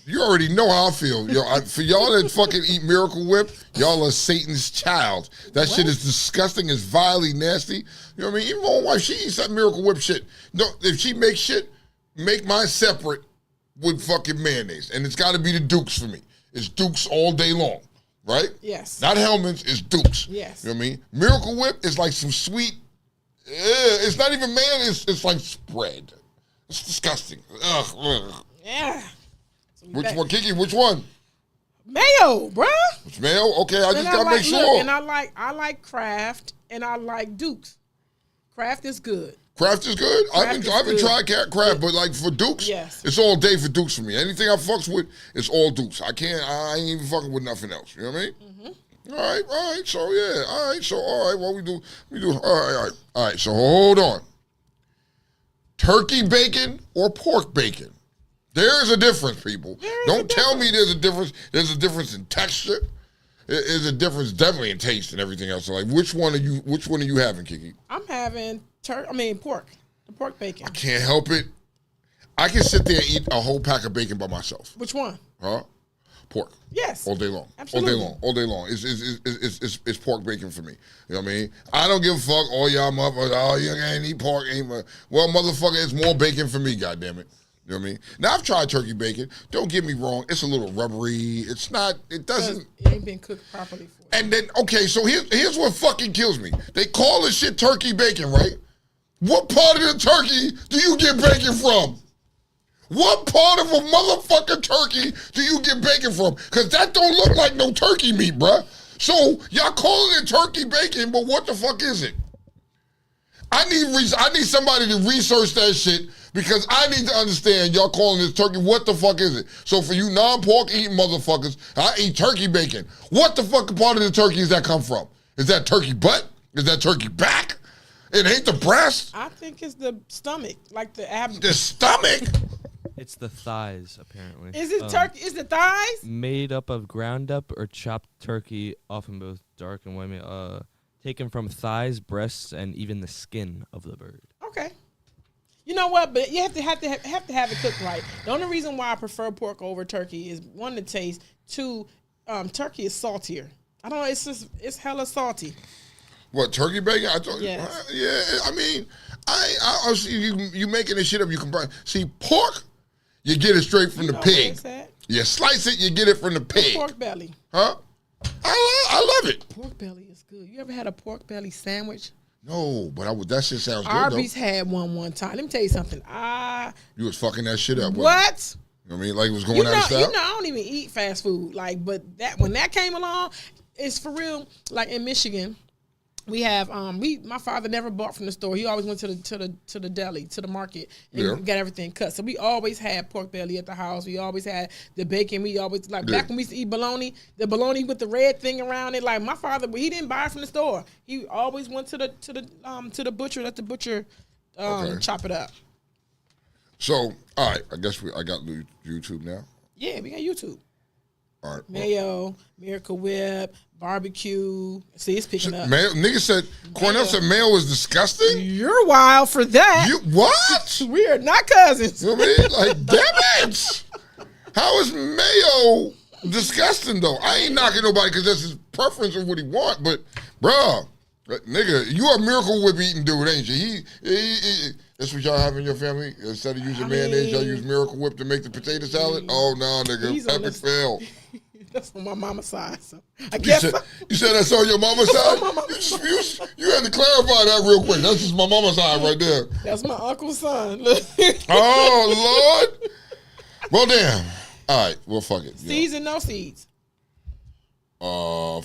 You already know how I feel. Yo, for y'all that fucking eat Miracle Whip, y'all are Satan's child. That shit is disgusting. It's vilely nasty. You know what I mean? Even my wife, she eats that Miracle Whip shit. No, if she makes shit, make mine separate with fucking mayonnaise. And it's got to be the Dukes for me. It's Dukes all day long, right? Yes. Not Hellman's, it's Dukes. Yes. You know what I mean? Miracle Whip is like some sweet, it's not even mayonnaise, it's like spread. It's disgusting. Ugh. Yeah. So Which one, Kiki? Which one? Mayo, bruh. It's mayo? Okay, I just gotta like, make sure. Look, and I like Kraft and I like Dukes. Kraft is good. Kraft is good. I haven't good. tried Kraft, but like for Dukes, Yes. it's all day for Dukes for me. Anything I fucks with, it's all Dukes. I ain't even fucking with nothing else. You know what I mean? Mm-hmm. All right. So yeah, all right. What we do, all right. So hold on. Turkey bacon or pork bacon? There is a difference, people. Don't tell me there's a difference. There's a difference in texture. There's a difference definitely in taste and everything else. So like, which one are you having, Kiki? I'm having pork. The pork bacon. I can't help it. I can sit there and eat a whole pack of bacon by myself. Which one? Huh? Pork. Yes. All day long. Absolutely. All day long. It's pork bacon for me. You know what I mean? I don't give a fuck. All y'all motherfuckers, oh, you ain't eat pork. Well, motherfucker, it's more bacon for me, goddammit. You know what I mean? Now, I've tried turkey bacon. Don't get me wrong. It's a little rubbery. It doesn't. It ain't been cooked properly for you. And then, okay, so here's what fucking kills me. They call this shit turkey bacon, right? What part of the turkey do you get bacon from? What part of a motherfucking turkey do you get bacon from? Because that don't look like no turkey meat, bruh. So y'all calling it turkey bacon, but what the fuck is it? I need somebody to research that shit because I need to understand y'all calling this turkey. What the fuck is it? So for you non-pork eating motherfuckers, I eat turkey bacon. What the fuck part of the turkey does that come from? Is that turkey butt? Is that turkey back? It ain't the breast? I think it's the stomach, like the abdomen. The stomach? It's the thighs, apparently. Is it turkey? Is the thighs? Made up of ground up or chopped turkey, often both dark and white meat, taken from thighs, breasts, and even the skin of the bird. Okay. You know what? But you have to have it cooked right. The only reason why I prefer pork over turkey is one, the taste. Two, turkey is saltier. I don't know. It's hella salty. What, turkey bacon? I thought, yes. Yeah. I mean, I see you making this shit up. You can see pork. You get it straight from the pig. You slice it, you get it from the pig. Pork belly. Huh? I love it. Pork belly is good. You ever had a pork belly sandwich? No, but that shit sounds good, Arby's though. had one time. Let me tell you something. You was fucking that shit up. What? You know what I mean? Like it was going out of style? You know, I don't even eat fast food. Like, but when that came along, it's for real. Like in Michigan, we have my father never bought from the store. He always went to the deli, to the market, and got everything cut. So we always had pork belly at the house. We always had the bacon. We always back when we used to eat bologna, the bologna with the red thing around it. Like my father, he didn't buy it from the store. He always went to the butcher. Let the butcher chop it up. So all right, I guess I got YouTube now. Yeah, we got YouTube. All right. Mayo, Miracle Whip, barbecue. See, it's picking up. Mayo, nigga said, Cornell said mayo is disgusting? You're wild for that. What? We are not cousins. You know what I mean? Like, damn it. How is mayo disgusting, though? I ain't knocking nobody because that's his preference of what he want, but, bruh, nigga, you a Miracle Whip eating dude, ain't you? He that's what y'all have in your family? Instead of using mayonnaise, y'all use Miracle Whip to make the potato salad? Oh, no, nigga. Epic fail. That's on my mama's side. So I guess you said that's on your mama's side? You had to clarify that real quick. That's just my mama's side right there. That's my uncle's son. Oh, Lord. Well, damn. All right. Well, fuck it. Seeds and no seeds. For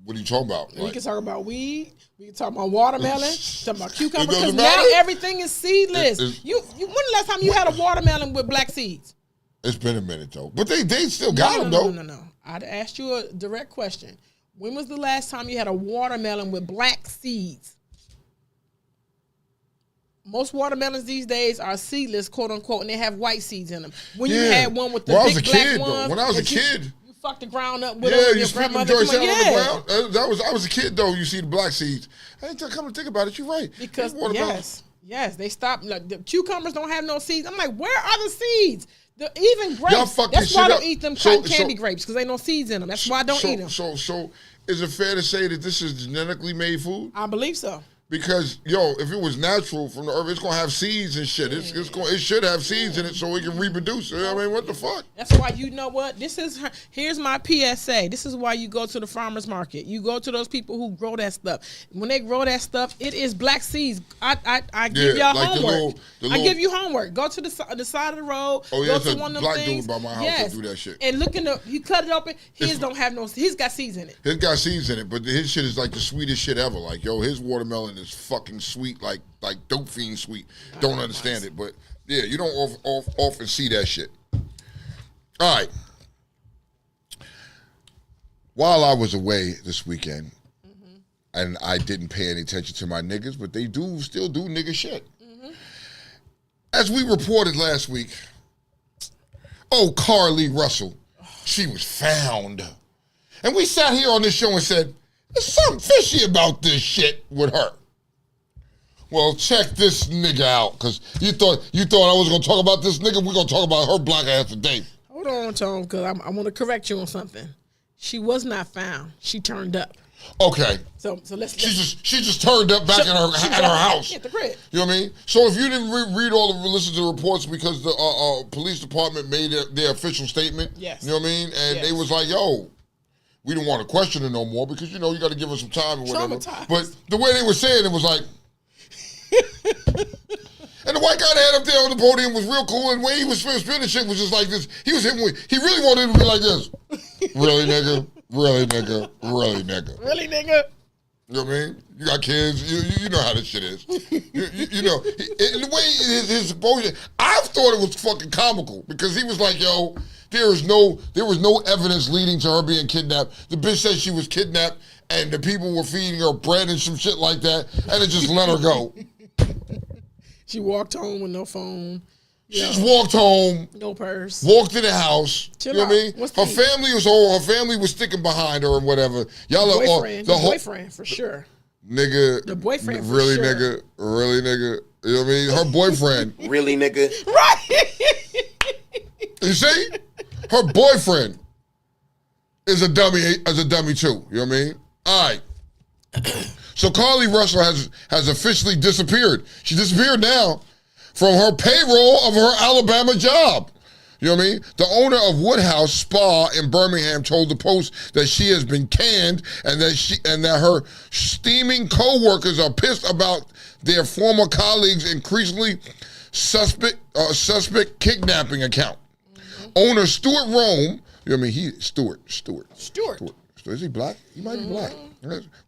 what are you talking about? We can talk about weed. We can talk about watermelon. Talk about cucumber. Because now matter? everything is seedless. When the last time you had a watermelon with black seeds? It's been a minute, though. But they still got them, though. No. I'd asked you a direct question. When was the last time you had a watermelon with black seeds? Most watermelons these days are seedless, quote unquote, and they have white seeds in them. When you had one with the big black ones. When I was a kid. You fucked the ground up with your grandmother. On the ground. I was a kid, though. You see the black seeds. I ain't come to think about it. You're right. Because, yes, they stopped. Like, the cucumbers don't have no seeds. I'm like, where are the seeds? Even grapes. That's why I don't eat them candy grapes, because ain't no seeds in them. That's why I don't eat them. So is it fair to say that this is genetically made food? I believe so. Because, if it was natural from the earth, it's going to have seeds and shit. It should have seeds in it so it can reproduce. I mean, what the fuck? That's why, you know what? Here's my PSA. This is why you go to the farmer's market. You go to those people who grow that stuff. When they grow that stuff, it is black seeds. I give y'all homework. I give you homework. Go to the side of the road. Oh, yeah, go to one of them black things. dude by my house that do that shit. And look he cut it open. His don't have no, he's got seeds in it. He's got seeds in it, but his shit is like the sweetest shit ever. Like, his watermelon is fucking sweet, like dope fiend sweet. Don't understand it, but yeah, you don't often see that shit. All right. While I was away this weekend, and I didn't pay any attention to my niggas, but they still do nigga shit. As we reported last week, Carly Russell, she was found. And we sat here on this show and said, there's something fishy about this shit with her. Well, check this nigga out, because you thought I was going to talk about this nigga. We're going to talk about her black ass today. Hold on, Tone, because I want to correct you on something. She was not found. She turned up. Okay. So let's. She just turned up back at her house. At the crib. You know what I mean? So if you didn't read all of listen to the reports because the police department made their official statement. Yes. You know what I mean? And they was like, yo, we don't want to question it no more because you got to give us some time or whatever. But the way they were saying it was like. And the white guy that had up there on the podium was real cool, and when he was spinning shit was just like this. He really wanted it to be like this. Really, nigga? Really, nigga? Really, nigga? Really, nigga? You know what I mean? You got kids. You know how this shit is. you know. And the way his exposure, I thought it was fucking comical because he was like, yo, there was no evidence leading to her being kidnapped. The bitch said she was kidnapped, and the people were feeding her bread and some shit like that, and it just let her go. She walked home with no phone. She just walked home. No purse. Walked in the house. Chill you know out. what I mean? What's Her the family was old. Her family was sticking behind her and whatever. Y'all are boyfriend. The boyfriend for sure. Nigga. The boyfriend for really, sure. Nigga. Really, nigga. You know what I mean? Her boyfriend. Really, nigga? Right. You see? Her boyfriend is a dummy too. You know what I mean? All right. So Carly Russell has officially disappeared. She disappeared now from her payroll of her Alabama job. You know what I mean? The owner of Woodhouse Spa in Birmingham told the Post that she has been canned and that her steaming co-workers are pissed about their former colleagues' increasingly suspect kidnapping account. Mm-hmm. Owner Stuart Rome, you know what I mean? Stuart. Is he black? He might be black.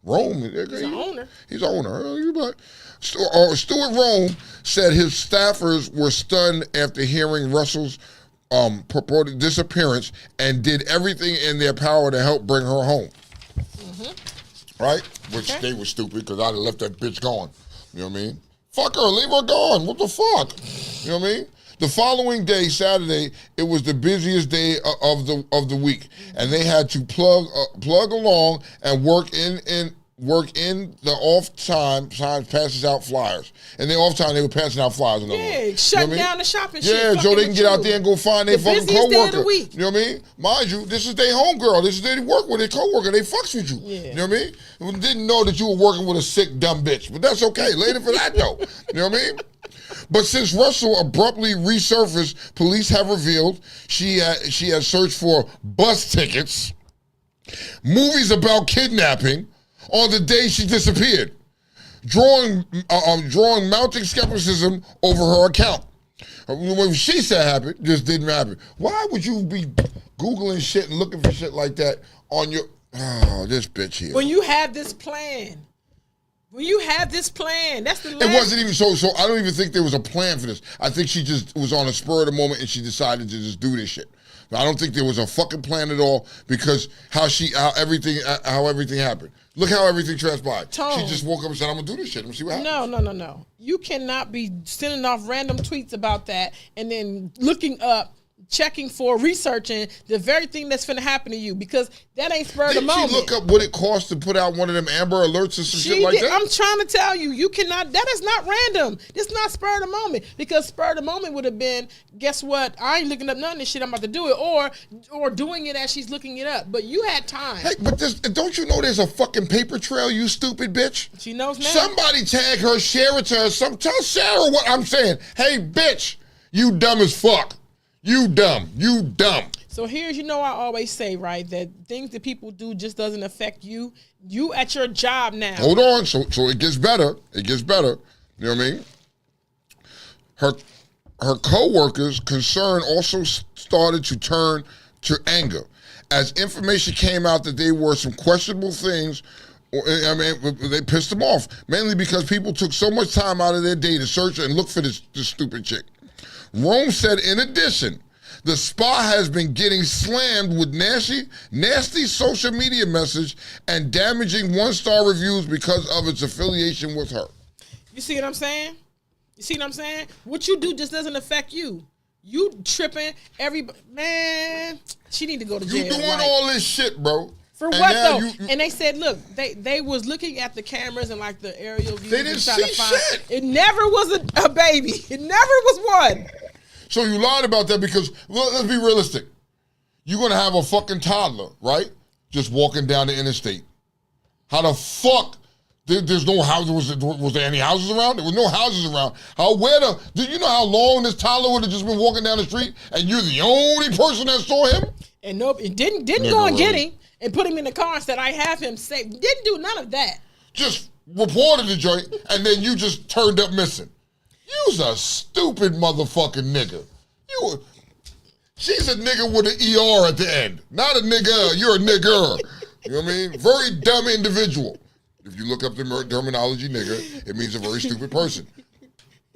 Rome. He's an owner. He's an owner. He's black. Stuart Rome said his staffers were stunned after hearing Russell's purported disappearance and did everything in their power to help bring her home. Mm-hmm. Right? Which they were stupid because I'd have left that bitch gone. You know what I mean? Fuck her. Leave her gone. What the fuck? You know what I mean? The following day, Saturday, it was the busiest day of the week, and they had to plug along and work in the off time. Times passes out flyers, and the off time they were passing out flyers. Shut down the shopping. Yeah, Joe, they can get out there and go find their fucking coworker. You know what I mean? Mind you, this is their homegirl. This is they work with their coworker. They fucks with you. Yeah. You know what I mean? Didn't know that you were working with a sick dumb bitch, but that's okay. Later for that though. You know what I mean? But since Russell abruptly resurfaced, police have revealed she has searched for bus tickets, movies about kidnapping on the day she disappeared, drawing mounting skepticism over her account. What she said happened just didn't happen. Why would you be Googling shit and looking for shit like that on your... Oh, this bitch here. When you have this plan... that's the last... It wasn't even so I don't even think there was a plan for this. I think she just was on a spur of the moment and she decided to just do this shit. I don't think there was a fucking plan at all because how everything happened. Look how everything transpired. Tone. She just woke up and said, I'm going to do this shit. I'm going to see what happens. No. You cannot be sending off random tweets about that and then looking up, checking for, researching the very thing that's finna happen to you because that ain't spur of the moment. Did she look up what it costs to put out one of them Amber Alerts or some shit like that? I'm trying to tell you, you cannot, that is not random. It's not spur of the moment because spur of the moment would have been, guess what, I ain't looking up none of this shit, I'm about to do it, or doing it as she's looking it up. But you had time. Hey, but don't you know there's a fucking paper trail, you stupid bitch? She knows now. Somebody tag her, share it to her, tell Sarah what I'm saying. Hey, bitch, you dumb as fuck. You dumb. So here's, I always say, right, that things that people do just doesn't affect you. You at your job now. Hold on. So it gets better. You know what I mean? Her co-workers' concern also started to turn to anger as information came out that there were some questionable things. They pissed them off, mainly because people took so much time out of their day to search and look for this stupid chick. Rome said, in addition, the spa has been getting slammed with nasty social media message and damaging one-star reviews because of its affiliation with her. You see what I'm saying? What you do just doesn't affect you. You tripping, everybody, man, she need to go to jail. You doing all this shit, bro. For what though? And they said, look, they was looking at the cameras and like the aerial views. They didn't see shit. It never was a baby. It never was one. So you lied about that because, well, let's be realistic. you're going to have a fucking toddler, right? Just walking down the interstate. How the fuck? There's no houses. Was there any houses around? There was no houses around. Do you know how long this toddler would have just been walking down the street and you're the only person that saw him? And nope, it didn't go and get him and put him in the car and said, I have him safe. Didn't do none of that. Just reported the joint and then you just turned up missing. You's a stupid motherfucking nigga. She's a nigga with an ER at the end. Not a nigga, you're a nigger. You know what I mean? Very dumb individual. If you look up the terminology nigga, it means a very stupid person.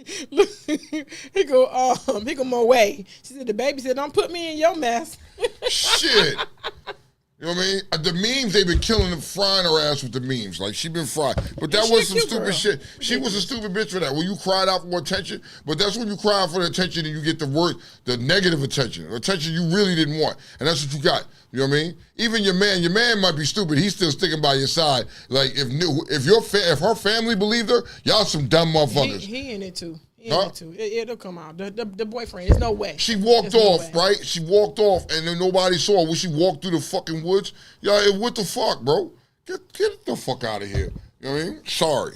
He go my way. She said, the baby said, don't put me in your mess. Shit. You know what I mean? The memes, they've been killing them, frying her ass with the memes. Like, she been fried. But that was some stupid shit. She was a stupid bitch for that. When you cried out for attention, but that's when you cry out for the attention and you get the negative attention you really didn't want. And that's what you got. You know what I mean? Even your man might be stupid. He's still sticking by your side. Like, if her family believed her, y'all some dumb motherfuckers. He in it too. It'll come out. The boyfriend, there's no way. She walked off, right? She walked off, and then nobody saw her. When she walked through the fucking woods, what the fuck, bro? Get the fuck out of here. You know what I mean? Sorry.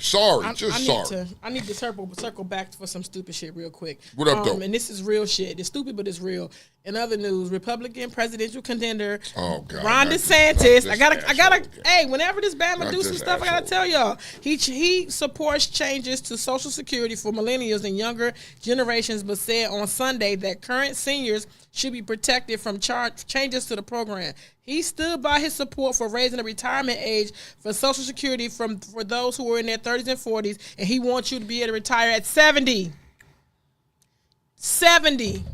I need to circle back for some stupid shit real quick. What up, though? And this is real shit. It's stupid, but it's real. In other news, Republican presidential contender Ron DeSantis. I gotta. Hey, whenever this Bama do some stuff, I gotta tell y'all. He supports changes to Social Security for millennials and younger generations, but said on Sunday that current seniors should be protected from changes to the program. He stood by his support for raising the retirement age for Social Security for those who are in their 30s and 40s, and he wants you to be able to retire at 70. 70.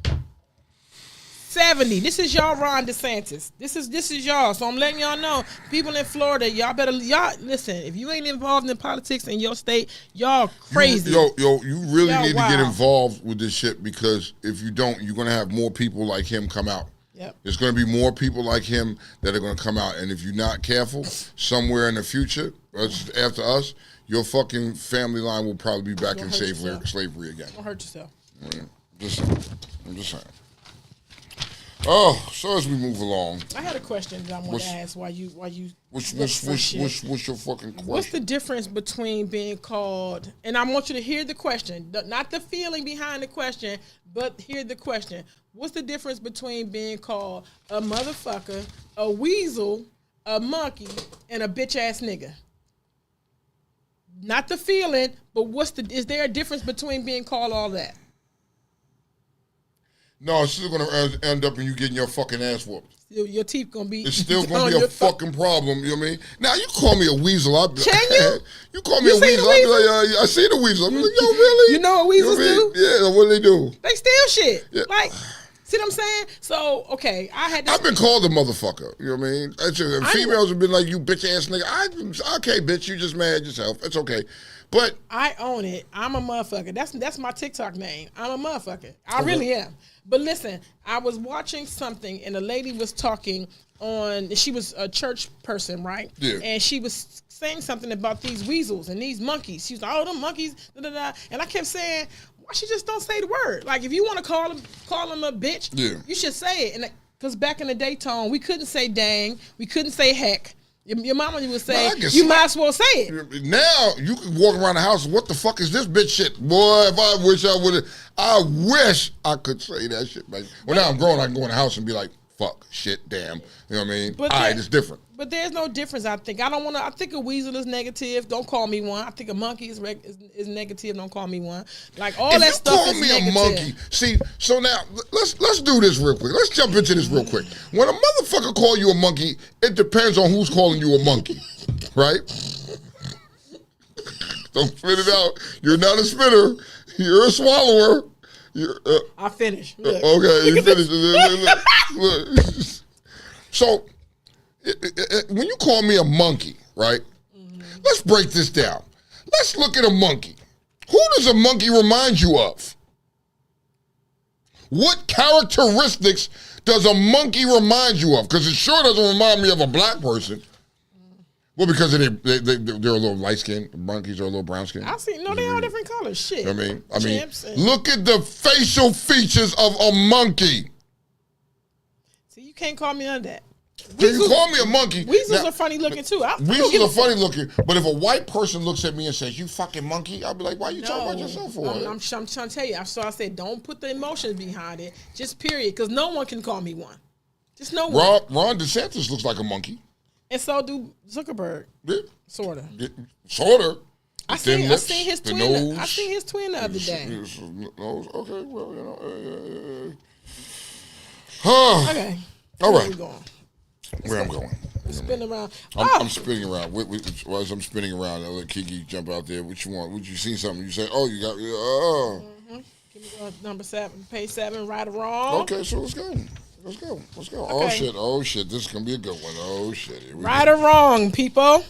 This is y'all, Ron DeSantis. This is y'all. So I'm letting y'all know, people in Florida, y'all listen. If you ain't involved in politics in your state, y'all crazy. You really need to get involved with this shit, because if you don't, you're gonna have more people like him come out. Yep. There's gonna be more people like him that are gonna come out, and if you're not careful, somewhere in the future, after us, your fucking family line will probably be back in slavery again. Don't hurt yourself. I'm just saying. Oh, so as we move along, I had a question that I want to ask. What's your fucking question? What's the difference between being called? And I want you to hear the question, not the feeling behind the question, but hear the question. What's the difference between being called a motherfucker, a weasel, a monkey, and a bitch ass nigga? Not the feeling, but is there a difference between being called all that? No, it's still gonna end up in you getting your fucking ass whooped. Your teeth gonna be. It's still gonna be a fucking problem. You know what I mean? Now you call me a weasel. Can you? You call me a weasel. I'll be like, I see the weasel. I'm like, yo, really? You know what weasels do? Yeah, what do they do? They steal shit. Yeah. Like, see what I'm saying? So, okay, I've been called a motherfucker. You know what I mean? Females have been like, you bitch ass nigga. Okay, bitch, you just mad yourself. It's okay. But I own it. I'm a motherfucker. That's my TikTok name. I'm a motherfucker. I really am. But listen, I was watching something and a lady was talking she was a church person, right? Yeah. And she was saying something about these weasels and these monkeys. She was like, oh, them monkeys, da da da. And I kept saying, why she just don't say the word? Like, if you want to call them a bitch, you should say it. And because back in the day, Tone, we couldn't say dang, we couldn't say heck. Your mama would say, you might as well say it. Now, you can walk around the house, what the fuck is this bitch shit? Boy, if I wish I could say that shit, baby. Well, now I'm grown, I can go in the house and be like, fuck, shit, damn. You know what I mean? All right, it's different. But there's no difference, I think. I think a weasel is negative. Don't call me one. I think a monkey is negative. Don't call me one. Like, all that stuff is negative. If you call me a monkey, see, so now, let's do this real quick. Let's jump into this real quick. When a motherfucker call you a monkey, it depends on who's calling you a monkey, right? Don't spit it out. You're not a spitter. You're a swallower. I finished. Okay, you finished. Look. So, when you call me a monkey, right? Mm-hmm. Let's break this down. Let's look at a monkey. Who does a monkey remind you of? What characteristics does a monkey remind you of? Because it sure doesn't remind me of a black person. Well, because they're a little light skinned. Monkeys are a little brown skinned. They all different colors. Shit. I mean, look at the facial features of a monkey. See, can't call me none of that. So you call me a monkey. Weasels are funny looking too. Weasels are funny looking, but if a white person looks at me and says, "You fucking monkey," I'll be like, "Why you talking about yourself for?" I'm trying to tell you. So I said, don't put the emotions behind it. Just period, because no one can call me one. Just no one. Ron DeSantis looks like a monkey, and so do Zuckerberg. Yeah. Sorta. Yeah. Sorta. I seen his twin. I seen his twin the other day. Okay, well, okay. All right. Where we going? Where I'm going. Spin around. I'm spinning around. As I'm spinning around, I'll let Kiki jump out there. What you want? Would you see something? You say, "Oh, you got." Mm-hmm. Give me number 7, page 7, right or wrong. Okay, so let's go. Okay. Oh shit, this is gonna be a good one. Oh shit. Right or wrong, people.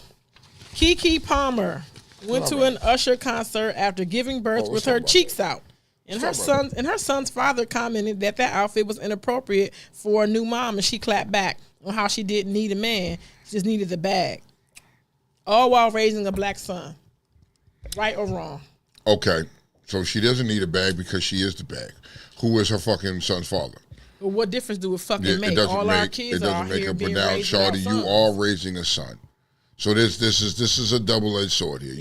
Keke Palmer went to an Usher concert after giving birth with her cheeks out. And her son's father commented that outfit was inappropriate for a new mom, and she clapped back on how she didn't need a man, she just needed the bag. All while raising a black son. Right or wrong? Okay, so she doesn't need a bag because she is the bag. Who is her fucking son's father? Well, what difference do it fucking make? All our kids are here being raised by our sons. You are raising a son. So this is a double-edged sword here.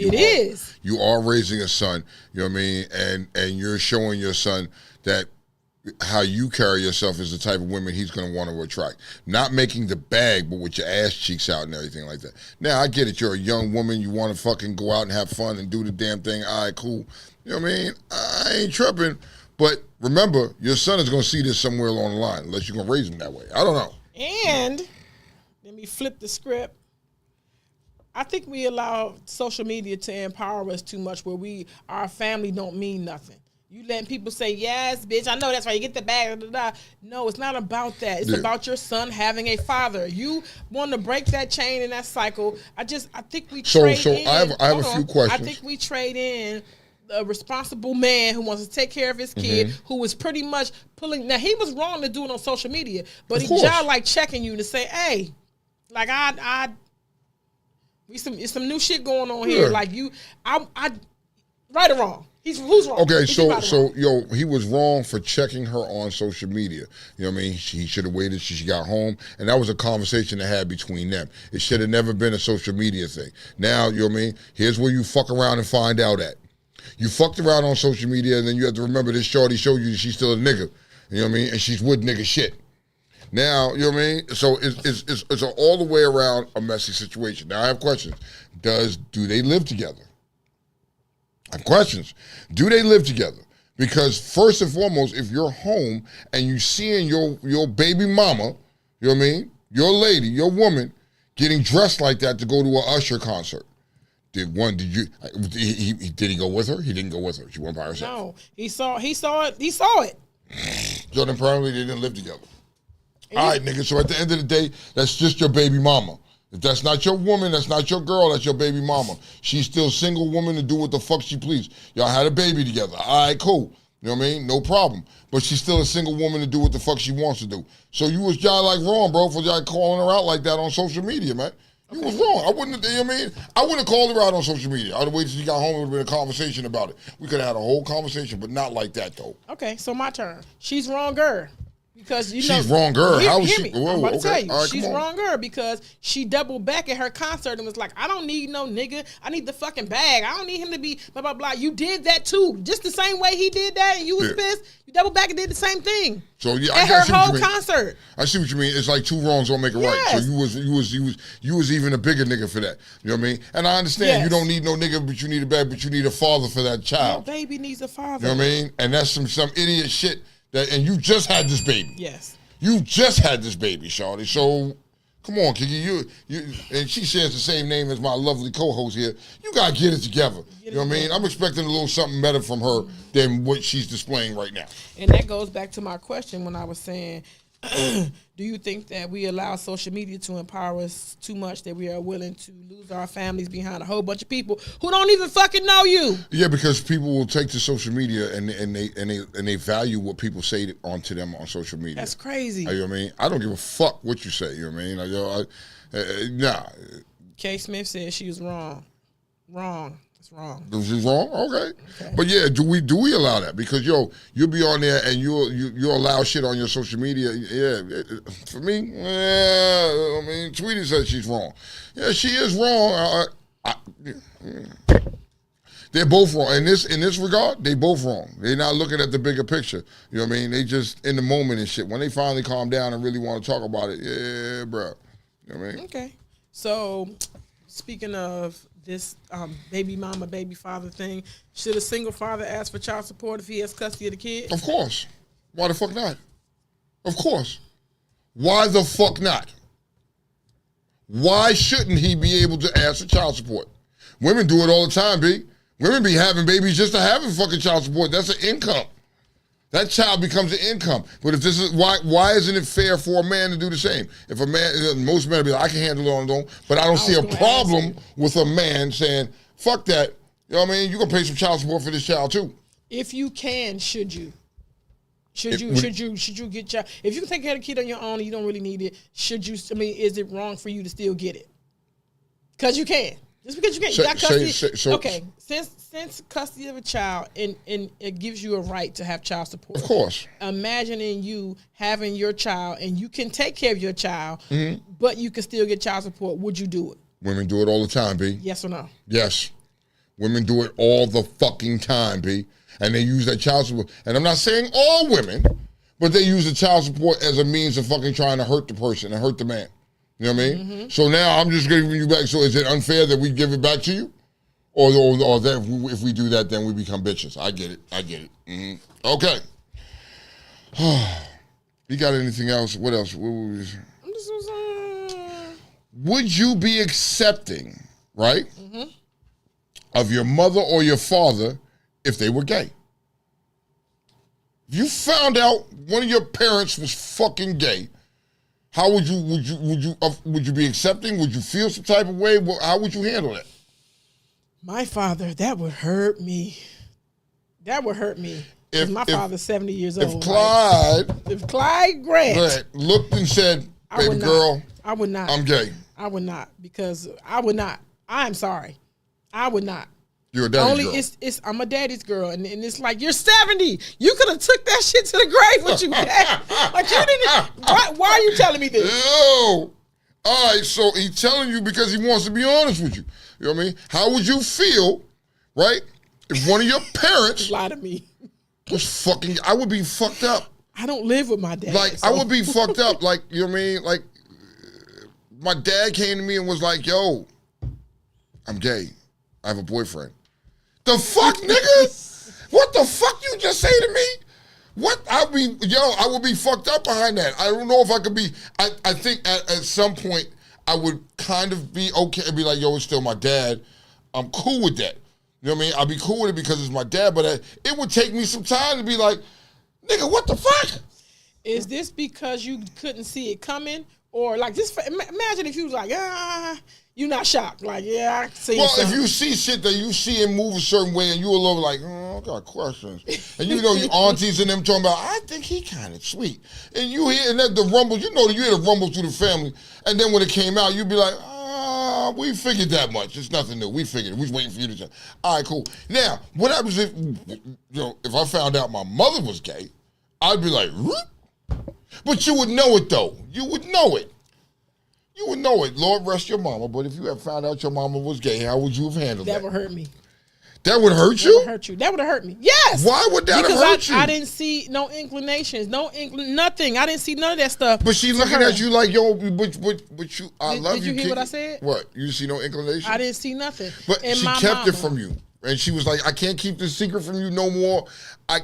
You are raising a son, you know what I mean, and you're showing your son that how you carry yourself is the type of women he's going to want to attract. Not making the bag, but with your ass cheeks out and everything like that. Now, I get it. You're a young woman. You want to fucking go out and have fun and do the damn thing. All right, cool. You know what I mean? I ain't tripping. But remember, your son is going to see this somewhere along the line, unless you're going to raise him that way. I don't know. And let me flip the script. I think we allow social media to empower us too much where our family don't mean nothing. You letting people say, yes, bitch, I know that's why you get the bag. Da, da, da. No, it's not about that. It's about your son having a father. You want to break that chain and that cycle. I think we trade in. I have a few questions. I think we trade in a responsible man who wants to take care of his kid, who was pretty much pulling. Now, he was wrong to do it on social media, but he's just like checking you to say, hey, like it's some new shit going on here. Like right or wrong. Who's wrong? Okay, he was wrong for checking her on social media. You know what I mean? He should have waited till she got home, and that was a conversation they had between them. It should have never been a social media thing. Now, you know what I mean? Here's where you fuck around and find out at. You fucked around on social media, and then you have to remember this shorty showed you that she's still a nigga. You know what I mean? And she's with nigga shit. Now, you know what I mean? So it's all the way around a messy situation. Now, I have questions. Do they live together? I have questions. Do they live together? Because first and foremost, if you're home and you seeing your baby mama, you know what I mean? Your lady, your woman, getting dressed like that to go to an Usher concert. Did he go with her? He didn't go with her. She went by herself. No, he saw it. So then apparently they didn't live together. All right, nigga. So at the end of the day, that's just your baby mama. If that's not your woman, that's not your girl, that's your baby mama. She's still a single woman to do what the fuck she please. Y'all had a baby together. All right, cool. You know what I mean? No problem. But she's still a single woman to do what the fuck she wants to do. So you was y'all like wrong, bro, for y'all calling her out like that on social media, man. You was wrong. I wouldn't have, you know what I mean? I wouldn't have called her out on social media. I'd have waited till she got home and would have been a conversation about it. We could have had a whole conversation, but not like that, though. Okay, so my turn. She's wronger. Because she's wronger. How is she? I'm about to tell you, right, she's wronger because she doubled back at her concert and was like, "I don't need no nigga. I need the fucking bag. I don't need him to be blah blah blah." You did that too, just the same way he did that, and you was pissed. You doubled back and did the same thing. So yeah, at her whole concert. I see what you mean. It's like two wrongs don't make it right. So you was even a bigger nigga for that. You know what I mean? And I understand you don't need no nigga, but you need a bag, but you need a father for that child. Your baby needs a father. You know what I mean? And that's some idiot shit. And you just had this baby. Yes. You just had this baby, shawty. So, come on, Kiki. You, and she shares the same name as my lovely co-host here. You got to get it together. You know what I mean? I'm expecting a little something better from her than what she's displaying right now. And that goes back to my question when I was saying, do you think that we allow social media to empower us too much that we are willing to lose our families behind a whole bunch of people who don't even fucking know you? Yeah, because people will take to social media and they value what people say onto them on social media. That's crazy. You know what I mean? I don't give a fuck what you say. You know what I mean? Nah. K. Smith said she was wrong. Wrong. It's wrong. This is wrong? Okay. But yeah, do we allow that? Because you'll be on there and you'll allow shit on your social media. Yeah, for me, I mean, Tweety said she's wrong. Yeah, she is wrong. They're both wrong. In this regard, they both wrong. They're not looking at the bigger picture. You know what I mean? They just in the moment and shit. When they finally calm down and really want to talk about it, yeah, bro. You know what I mean? Okay. So, speaking of this baby mama, baby father thing, should a single father ask for child support if he has custody of the kid? Of course. Why the fuck not? Of course. Why the fuck not? Why shouldn't he be able to ask for child support? Women do it all the time, B. Women be having babies just to having fucking child support. That's an income. That child becomes an income. But if this is why isn't it fair for a man to do the same? If a man, most men will be like, I can handle it on their own, but I don't see a problem with a man saying, fuck that. You know what I mean? You're gonna pay some child support for this child too. If you can, should you? Should you get child? If you can take care of the kid on your own and you don't really need it, should you? I mean, is it wrong for you to still get it? Because you can. Just because you can't, you got custody. Okay, since custody of a child and it gives you a right to have child support. Of course. Imagining you having your child and you can take care of your child, but you can still get child support. Would you do it? Women do it all the time, B. Yes or no? Yes. Women do it all the fucking time, B. And they use that child support. And I'm not saying all women, but they use the child support as a means of fucking trying to hurt the person and hurt the man. You know what I mean? Mm-hmm. So now I'm just giving you back. So is it unfair that we give it back to you? Or that if we do that, then we become bitches? I get it. Mm-hmm. Okay. You got anything else? What else? Would you be accepting, right, of your mother or your father if they were gay? If you found out one of your parents was fucking gay, how would you be accepting? Would you feel some type of way? How would you handle that? My father, that would hurt me. That would hurt me. If my father's 70 years old. If Clyde Grant looked and said, baby girl, I would not. I'm gay. I would not, because I would not. I'm sorry. I would not. You're a daddy's girl. I'm a daddy's girl, and it's like, you're 70. You could have took that shit to the grave with you. Like, you didn't. Why are you telling me this? No. All right, so he's telling you because he wants to be honest with you. You know what I mean? How would you feel, right, if one of your parents lie to me was fucking? I would be fucked up. I don't live with my dad. Like, so. I would be fucked up. Like, you know what I mean? Like, my dad came to me and was like, "Yo, I'm gay. I have a boyfriend." The fuck, nigga? What the fuck you just say to me? What? I would be fucked up behind that. I don't know if I could be. I think at some point I would kind of be okay and be like, yo, it's still my dad. I'm cool with that. You know what I mean? I'd be cool with it because it's my dad, but it would take me some time to be like, nigga, what the fuck? Is this because you couldn't see it coming? Or like, just imagine if you was like, you're not shocked. Like, yeah, I see. Well, if you see shit that you see him move a certain way and you a little like, I got questions. And you know your aunties and them talking about, I think he kind of sweet. And you hear and the rumble, you hear the rumble through the family. And then when it came out, you'd be like, we figured that much. It's nothing new. We figured it. We was waiting for you to say, all right, cool. Now, what happens if I found out my mother was gay? I'd be like, whoop. But you would know it, though. You would know it. You would know it. Lord rest your mama. But if you had found out your mama was gay, how would you have handled that? That would hurt me. That would hurt you? That would hurt you. That would have hurt me. Yes. Why would that have hurt you? I didn't see no inclinations, nothing. I didn't see none of that stuff. But she looking at you like, yo, but you, I love you. Did you hear what I said? What? You see no inclination? I didn't see nothing. But she kept it from you. And she was like, I can't keep this secret from you no more. I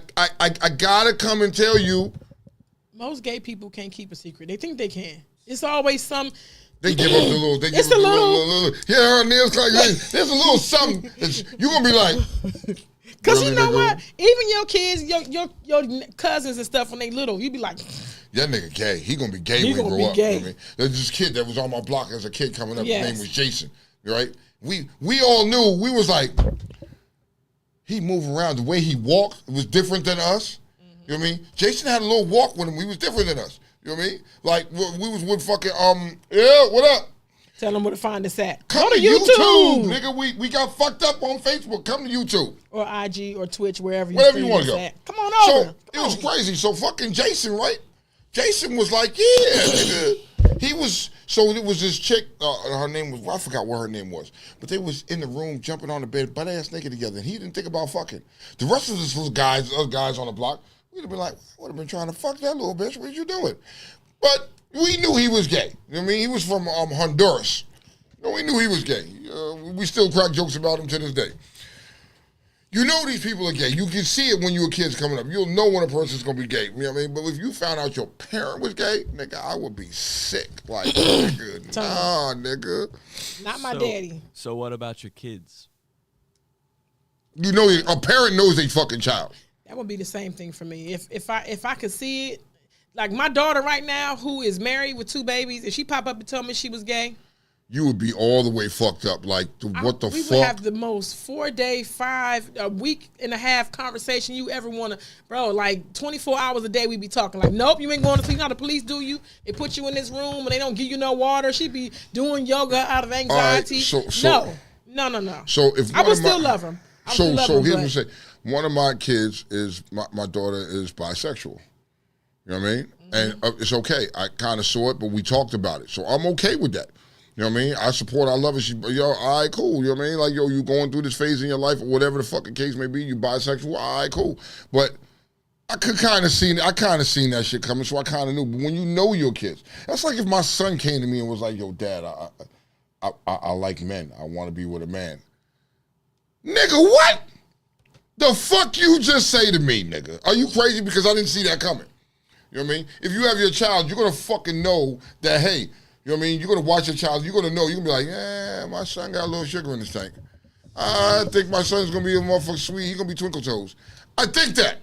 gotta come and tell you. Most gay people can't keep a secret. They think they can. It's always some. They give up the little. They give up the little. Yeah, her nails like there's a little something. You're gonna be like. Cause really, you know what? Even your kids, your cousins and stuff when they little, you be like. That nigga gay. He gonna be gay when he grow up. I mean, there's this kid that was on my block as a kid coming up. Yes. His name was Jason. Right? We all knew. We was like, he moved around. The way he walked was different than us. You know what I mean? Jason had a little walk with him. He was different than us. You know what I mean? Like, we was with fucking, yeah, what up? Tell them where to find us at. Come Go to YouTube, nigga. We got fucked up on Facebook. Come to YouTube. Or IG or Twitch, wherever you want to go. At. Come on over. So it was crazy. So fucking Jason, right? Jason was like, yeah, nigga. He was, so it was this chick, her name was, I forgot what her name was, but they was in the room jumping on the bed, butt ass naked together, and he didn't think about fucking. The rest of us little guys, other guys on the block, we'd have been like, I would have been trying to fuck that little bitch. What you doing? But we knew he was gay. You know what I mean? He was from Honduras. We knew he was gay. We still crack jokes about him to this day. You know these people are gay. You can see it when you were kids coming up. You'll know when a person's going to be gay. You know what I mean? But if you found out your parent was gay, nigga, I would be sick. Like, nigga, nah, nigga. Not my daddy. So what about your kids? You know, a parent knows they fucking child. That would be the same thing for me. If I could see it, like my daughter right now, who is married with 2 babies, if she pop up and tell me she was gay, you would be all the way fucked up. Like, what the fuck? We would have the most 4-day, a week and a half conversation you ever want to, bro. Like 24 hours a day, we be talking. Like, nope, you ain't going to sleep. How the police do you? They put you in this room and they don't give you no water. She be doing yoga out of anxiety. Right, no. So if I would still love him. So here's what I'm saying. One of my kids is my daughter is bisexual. You know what I mean? Mm-hmm. And it's okay. I kind of saw it, but we talked about it, so I'm okay with that. You know what I mean? I support, I love it. She, all right, cool. You know what I mean? Like, you going through this phase in your life or whatever the fucking case may be, you bisexual, all right, cool. But I kind of seen that shit coming, so I kind of knew. But when you know your kids, that's like if my son came to me and was like, yo, Dad, I like men. I want to be with a man. Nigga, what? The fuck you just say to me, nigga? Are you crazy? Because I didn't see that coming. You know what I mean? If you have your child, you're going to fucking know that, hey, you know what I mean? You're going to watch your child. You're going to know. You're going to be like, yeah, my son got a little sugar in his tank. I think my son's going to be a motherfucker sweet. He's going to be Twinkle Toes. I think that.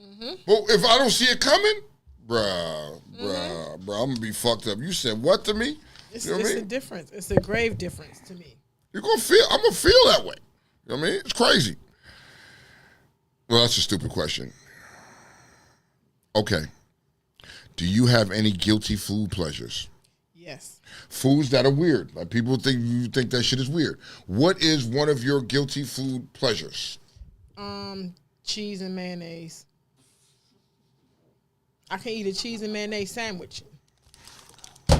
Mm-hmm. But if I don't see it coming, bruh, I'm going to be fucked up. You said what to me? It's, you know what I mean? A difference. It's a grave difference to me. I'm going to feel that way. You know what I mean? It's crazy. Well, that's a stupid question. Okay. Do you have any guilty food pleasures? Yes. Foods that are weird. Like people think that shit is weird. What is one of your guilty food pleasures? Cheese and mayonnaise. I can eat a cheese and mayonnaise sandwich. I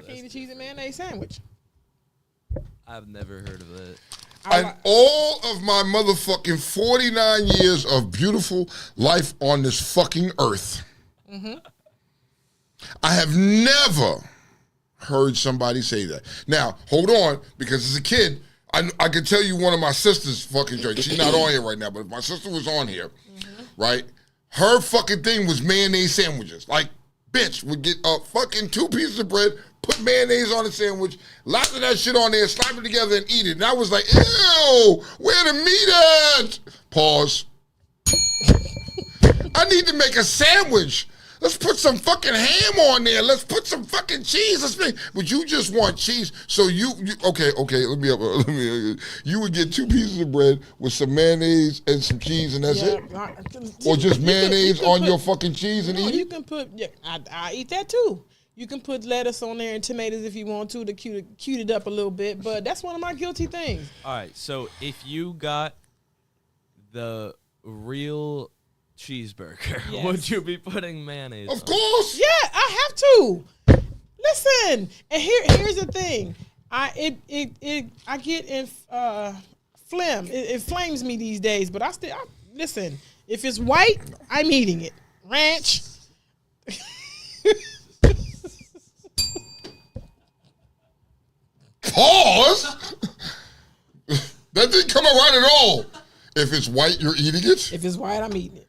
can eat a cheese and mayonnaise sandwich. I've never heard of it. And all of my motherfucking 49 years of beautiful life on this fucking earth, I have never heard somebody say that. Now, hold on, because as a kid, I could tell you one of my sister's fucking joints. She's not on here right now, but if my sister was on here, right, her fucking thing was mayonnaise sandwiches. Like, bitch would get fucking 2 pieces of bread, put mayonnaise on the sandwich, lots of that shit on there, slap it together and eat it. And I was like, ew, where the meat at? Pause. I need to make a sandwich. Let's put some fucking ham on there. Let's put some fucking cheese. But you just want cheese. So you okay, let me you would get 2 pieces of bread with some mayonnaise and some cheese and that's it? Or just mayonnaise on your fucking cheese and eat it? You can put, I eat that too. You can put lettuce on there and tomatoes if you want to cute it up a little bit. But that's one of my guilty things. All right, so if you got the real cheeseburger, yes, would you be putting mayonnaise Of course. Yeah, I have to. Listen, and here's the thing. I get in phlegm. It flames me these days, but listen, if it's white, I'm eating it. Ranch. Pause? That didn't come out right at all. If it's white, you're eating it? If it's white, I'm eating it.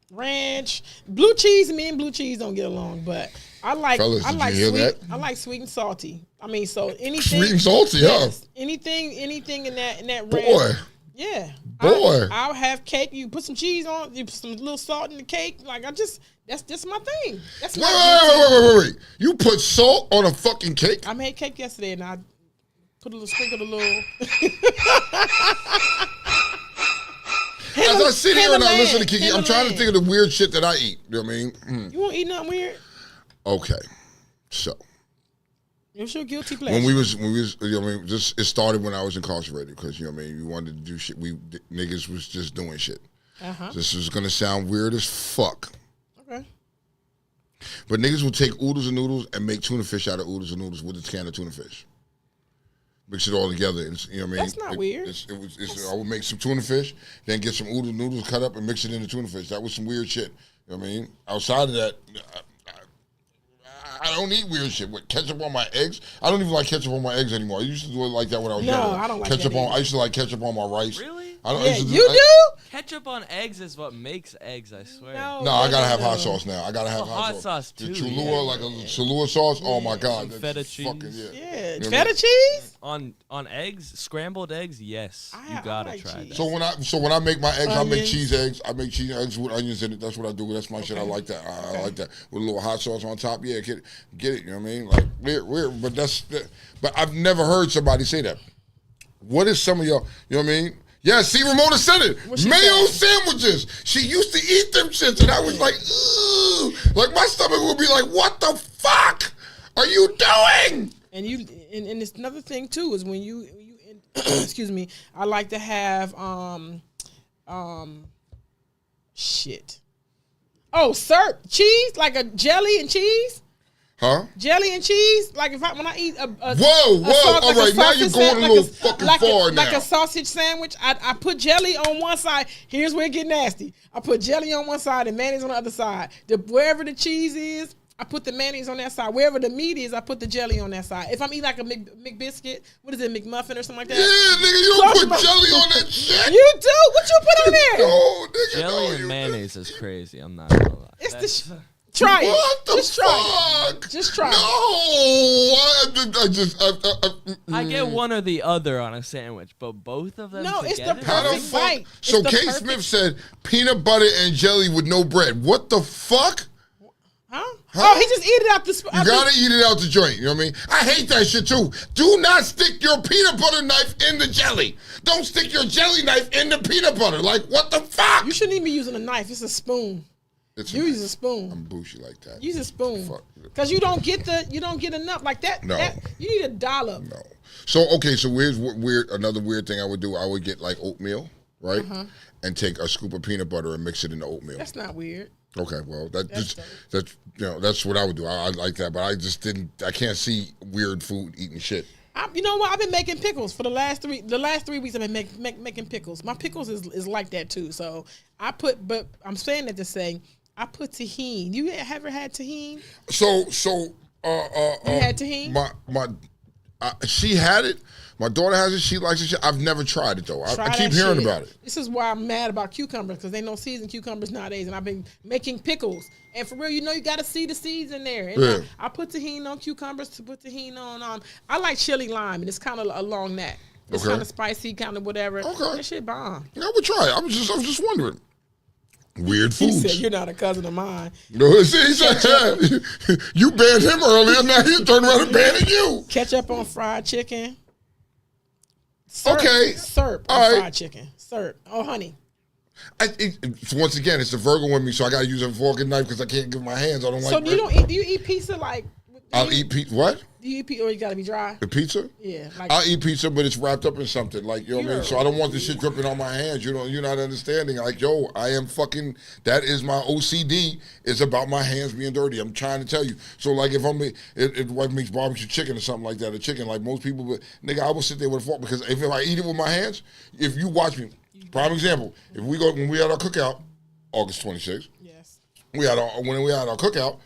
Ranch. Blue cheese, me and blue cheese don't get along, but I like Fellas, I did like you hear sweet. that? I like sweet and salty. I mean, so anything Sweet and salty, yes, huh? Anything in that range. Boy. Yeah. Boy. I'll have cake. You put some cheese on, you put some little salt in the cake. Like that's just my thing. That's Wait. You put salt on a fucking cake? I made cake yesterday and I sprinkled a little. As I sit here and I listen to Kiki, I'm trying to think of the weird shit that I eat. You know what I mean? You won't eat nothing weird? Okay. So. What's your guilty pleasure? When we was, you know what I mean, it started when I was incarcerated because, you know what I mean, we wanted to do shit. Niggas was just doing shit. This is going to sound weird as fuck. Okay. But niggas will take oodles and noodles and make tuna fish out of oodles and noodles with a can of tuna fish. Mix it all together. And, you know what I mean? That's not weird. I would make some tuna fish, then get some oodles and noodles cut up and mix it into tuna fish. That was some weird shit. You know what I mean? Outside of that, I don't eat weird shit. With ketchup on my eggs, I don't even like ketchup on my eggs anymore. I used to do it like that when I was younger. No, I don't like ketchup that on. I used to like ketchup on my rice. Really? You do? Ketchup on eggs is what makes eggs, I swear. No, I gotta have hot sauce now. I gotta have hot sauce too. The Cholula, like a Cholula sauce. Oh my god, some feta cheese. Yeah, You know feta cheese on eggs, scrambled eggs. Yes, you gotta like try cheese. that. So when I make my eggs, I make Onions. cheese eggs. I make cheese eggs with onions in it. That's what I do. That's my shit. I like that. I like that with a little hot sauce on top. Yeah, get it. You know what I mean? Like weird. But but I've never heard somebody say that. What is some of y'all? You know what I mean? Yeah, see, Ramona said it. Mayo sandwiches. She used to eat them shits, and I was like, ugh. Like, my stomach would be like, what the fuck are you doing? and it's another thing too is when you excuse me, I like to have shit. Oh, syrup, cheese, like a jelly and cheese. Huh? Jelly and cheese, like when I eat a whoa, all right, now you're going a little fucking far now. Like a sausage sandwich, I put jelly on one side. Here's where it get nasty. I put jelly on one side and mayonnaise on the other side. Wherever the cheese is, I put the mayonnaise on that side. Wherever the meat is, I put the jelly on that side. If I'm eating like a McBiscuit, what is it, McMuffin or something like that? Yeah, nigga, you don't put jelly on that shit. You do? What you put on there? No, nigga, Jelly and mayonnaise is crazy. I'm not gonna lie. It's try it. What the Just fuck? try it. Just try No, it. I get one or the other on a sandwich, but both of them No, it's the together? perfect bite. So It's the K. perfect- Smith said peanut butter and jelly with no bread. What the fuck? Huh? Oh, he just eat it out the. You gotta eat it out the joint. You know what I mean? I hate that shit too. Do not stick your peanut butter knife in the jelly. Don't stick your jelly knife in the peanut butter. Like, what the fuck? You shouldn't even be using a knife. It's a spoon. Use a spoon. I'm bougie like that. Use a spoon. Fuck. Cause you don't get enough like that. No. You need a dollop. No. So here's what another weird thing I would do. I would get like oatmeal, right? And take a scoop of peanut butter and mix it in the oatmeal. That's not weird. Okay, well that's what I would do. I like that, but I can't see weird food eating shit. You know what? I've been making pickles for the last 3 weeks. I've been making pickles. My pickles is like that too. So but I'm saying that to say I put tahini. You ever had tahini? So you had tahini? She had it. My daughter has it. She likes it. I've never tried it though. I keep hearing about it. This is why I'm mad about cucumbers because they don't season cucumbers nowadays, and I've been making pickles. And for real, you got to see the seeds in there. And Yeah. I put tahini on cucumbers to put tahini on. I like chili lime, and it's kind of along that. It's kind of spicy, kind of whatever. Okay. That shit bomb. I would try it. I was just wondering. Weird He foods. said, "You're not a cousin of mine." No, see, he said, you banned him earlier. Now he turned around and banning you. Ketchup on fried chicken. Syrup, Okay. Syrup on All right. fried chicken. Syrup. Oh, honey. Once again, it's a Virgo with me, so I got to use a fork and knife because I can't give my hands. I don't like. So do you eat pizza like? I'll eat pizza. What? Do you eat pizza or you gotta be dry? The pizza? Yeah. Like, I'll eat pizza, but it's wrapped up in something. Like, you know what I mean? So I don't want this shit dripping on my hands. You're not understanding. Like, yo, I am fucking, that is my OCD. It's about my hands being dirty. I'm trying to tell you. So, like, if wife makes barbecue chicken or something like that, or chicken, like most people, but nigga, I will sit there with a fork because if I eat it with my hands, if you watch me, prime example, when we had our cookout, August 26th, yes. when we had our cookout,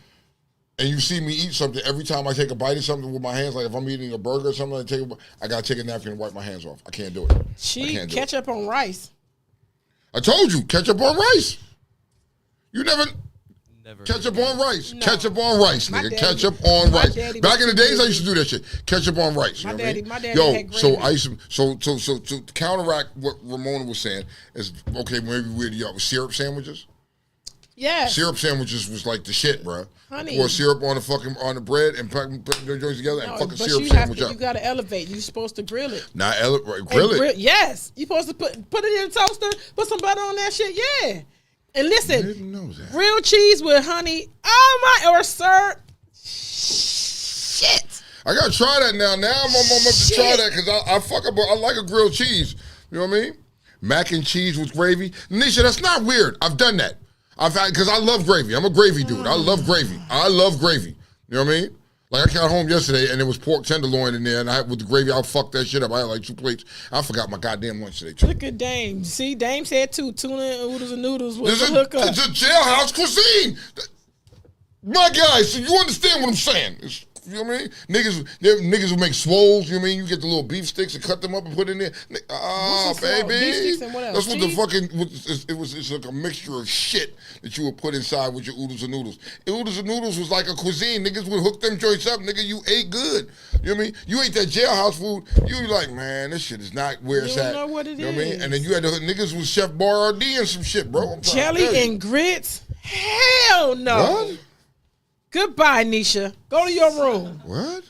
and you see me eat something, every time I take a bite of something with my hands, like if I'm eating a burger or something, I gotta take a napkin and wipe my hands off. I can't do it. Ketchup on rice. I told you, ketchup on rice. You never ketchup heard on rice. No. Ketchup on rice, My nigga. daddy- Ketchup on my rice. daddy Back was in the days, I crazy. used to do that shit. Ketchup on rice. My You know daddy- what my I mean? daddy Yo, had so gravy. I used to, so to counteract what Ramona was saying is okay. Maybe we're syrup sandwiches. Yes. Syrup sandwiches was like the shit, bro. Honey. Pour syrup on the bread and put the joints together and No, fucking but syrup you sandwich you up. gotta elevate. You're supposed to grill it. Not grill it. Yes. You're supposed to put it in the toaster, put some butter on that shit. Yeah. And I listen, didn't know that. grilled cheese with honey. Oh my, or syrup. I gotta try that now. Now I'm up to try that because I like a grilled cheese. You know what I mean? Mac and cheese with gravy. Nisha, that's not weird. I've done that. Because I love gravy. I'm a gravy dude. I love gravy. You know what I mean? Like I got home yesterday and there was pork tenderloin in there, and with the gravy, I'll fuck that shit up. I had like 2 plates. I forgot my goddamn lunch today too. Look at Dame. See, Dame said too. Tuna and oodles and noodles was a hookup. It's a jailhouse cuisine. My guy, so you understand what I'm saying? You know what I mean? Niggas will make swoles. You know what I mean? You get the little beef sticks and cut them up and put in there. Baby. Beef sticks and what else? That's what the fucking. It's like a mixture of shit that you would put inside with your oodles and noodles. Oodles and noodles was like a cuisine. Niggas would hook them joints up. Nigga, you ate good. You know what I mean? You ate that jailhouse food. You were like, man, this shit is not where it's at. You don't know what it is. You know what I mean? And then you had the niggas with Chef Boyardee and some shit, bro. Jelly and grits? Hell no. What? Goodbye, Nisha. Go to your room. What?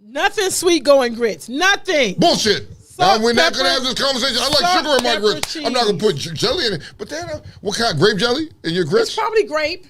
Nothing sweet going grits. Nothing. Bullshit. Salt, We're not pepper, gonna have this conversation. I like sugar in my grits. cheese. I'm not gonna put jelly in it. But then, what kind? Grape jelly in your grits? It's probably grape.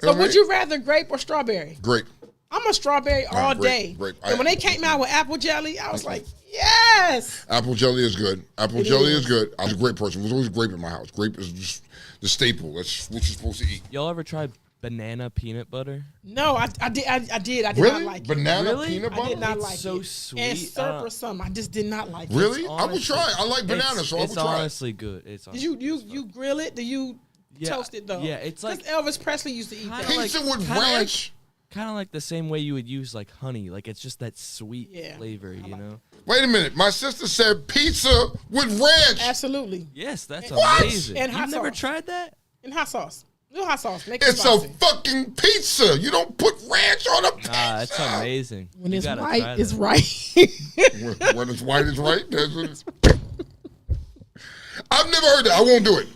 So You know would you rather grape or strawberry? Grape. I'm a strawberry all grape, day. grape. And when they came out with apple jelly, I was like, yes. Apple jelly is good. Apple jelly is good. I was a grape person. There was always grape in my house. Grape is just the staple. That's what you're supposed to eat. Y'all ever tried banana peanut butter? No, I did. I did Really? not like it. Banana peanut butter? I did not It's like so it. sweet. And syrup or something. I just did not like it. Really? I would try. I like banana, so I would It's try. honestly good. It's Did you grill it? Do you toast it though? Yeah, it's like Elvis Presley used to eat that. Pizza with ranch? Kind of like the same way you would use like honey. Like it's just that sweet Yeah, flavor, you know? Wait a minute. My sister said pizza with ranch. Absolutely. Yes, that's What? amazing. And hot You've never sauce. tried that? And hot sauce. Do hot sauce. Make it It's a spicy. fucking pizza. You don't put ranch on a pizza. Nah, it's amazing. When You it's gotta white, try it's that. right. When it's white, it's right. I've never heard that. I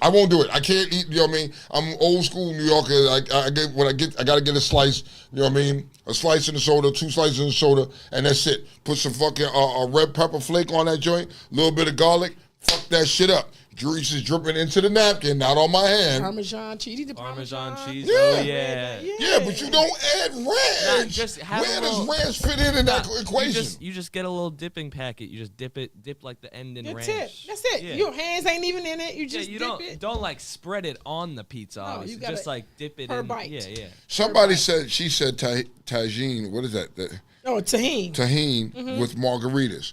won't do it. I can't eat. You know what I mean? I'm old school New Yorker. I gotta get a slice. You know what I mean? A slice in the soda, 2 slices in the soda, and that's it. Put some fucking red pepper flake on that joint. A little bit of garlic. Fuck that shit up. Grease is dripping into the napkin, not on my hand. Parmesan cheese. Eat the Parmesan cheese. Yeah. Oh yeah. Yeah, but you don't add ranch. just have Where a does little- ranch fit in that equation? You just get a little dipping packet. You just dip like the end in That's ranch. it. That's it. Yeah. Your hands ain't even in it. You just you dip it. don't like spread it on the pizza. you Obviously. gotta- Just like dip it per in. bite. Yeah. Somebody said, she said tagine. What is that? Oh, tahini. Tahine with margaritas.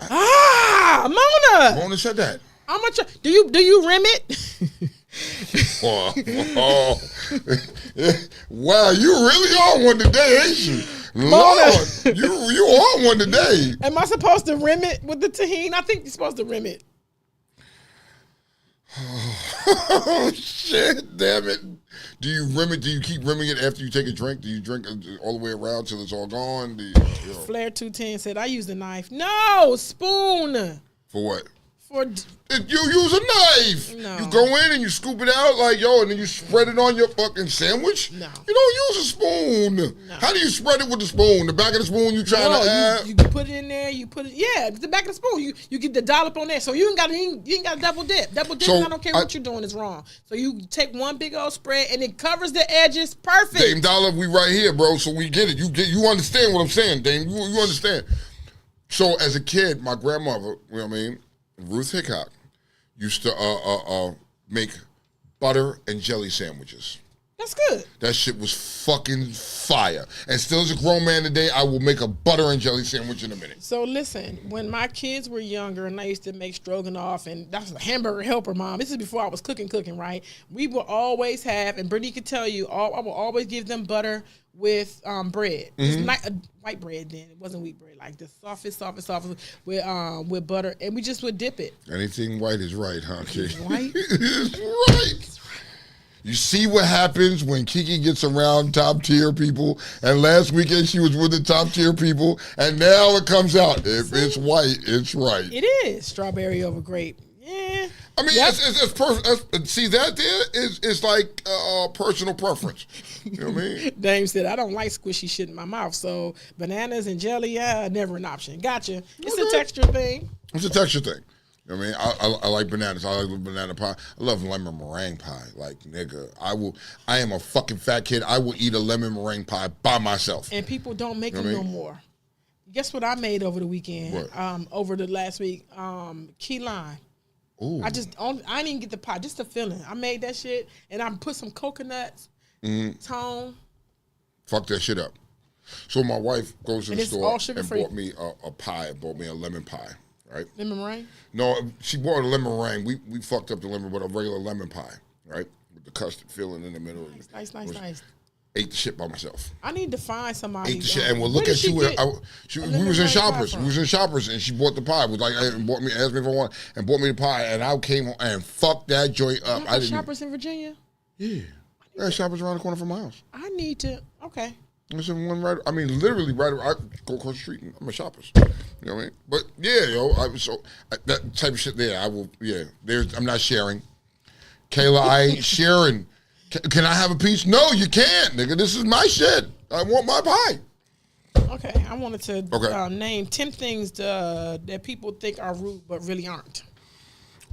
Mona. Mona said that. How much? Do you rim it? Oh. Wow, you really on one today, ain't you? Lord, you on one today. Am I supposed to rim it with the tahini? I think you're supposed to rim it. Oh, shit, damn it. Do you rim it? Do you keep rimming it after you take a drink? Do you drink all the way around till it's all gone? Flair 210 said, I use a knife. No, spoon. For what? For You use a knife. No. You go in and you scoop it out like, and then you spread it on your fucking sandwich? No. You don't use a spoon. No. How do you spread it with the spoon? The back of the spoon you trying to add? you put it in there. You put it. Yeah, the back of the spoon. You get the dollop on there. So you ain't got to double dip. Double dip. So I don't care what you're doing is wrong. So you take one big old spread and it covers the edges. Perfect. Dame Dollar, we right here, bro. So we get it. You understand what I'm saying, Dame. You understand. So as a kid, my grandmother, you know what I mean, Ruth Hickok, used to make butter and jelly sandwiches. That's good. That shit was fucking fire. And still as a grown man today, I will make a butter and jelly sandwich in a minute. So listen, when my kids were younger and I used to make stroganoff and that's a hamburger helper, Mom. This is before I was cooking, right? We will always have, and Brittany could tell you, I will always give them butter with bread. It's white bread then. It wasn't wheat bread. Like the softest with butter. And we just would dip it. Anything white is right, huh, Kiki? White? It's right. You see what happens when Kiki gets around top tier people, and last weekend she was with the top tier people, and now it comes out. If it's white, it's right. It is strawberry over grape. Yeah. I mean, see, that there is like personal preference. You know what I mean? Dame said, I don't like squishy shit in my mouth, so bananas and jelly, never an option. Gotcha. It's a texture thing. It's a texture thing. You know what I mean? I like bananas. I like banana pie. I love lemon meringue pie. Like, nigga, I am a fucking fat kid. I will eat a lemon meringue pie by myself. And people don't make them no more. Guess what I made over the weekend? What? Over the last week? Key lime. Ooh. I didn't even get the pie, just the feeling. I made that shit, and I put some coconuts, tone. Fuck that shit up. So my wife goes to the store and bought me a pie, bought me a lemon pie, right? Lemon meringue? No, she bought a lemon meringue. We fucked up the lemon, but a regular lemon pie, right? With the custard filling in the middle. Nice. Ate the shit by myself. I need to find somebody. Ate the shit, and we'll look at you. We was in Shoppers. We was in Shoppers, and she bought the pie. Was like, asked me if I want, and bought me the pie, and I came home and fucked that joint up. I didn't. Shoppers in Virginia? Yeah. There's Shoppers around the corner from my house. I need to. Okay. There's one right. I mean, literally right. I go across the street and I'm a Shoppers. You know what I mean? But yeah, that type of shit there. I will. Yeah. I'm not sharing. Kayla, I ain't sharing. Can I have a piece? No, you can't, nigga. This is my shit. I want my pie. Okay, I wanted to name 10 things that people think are rude but really aren't.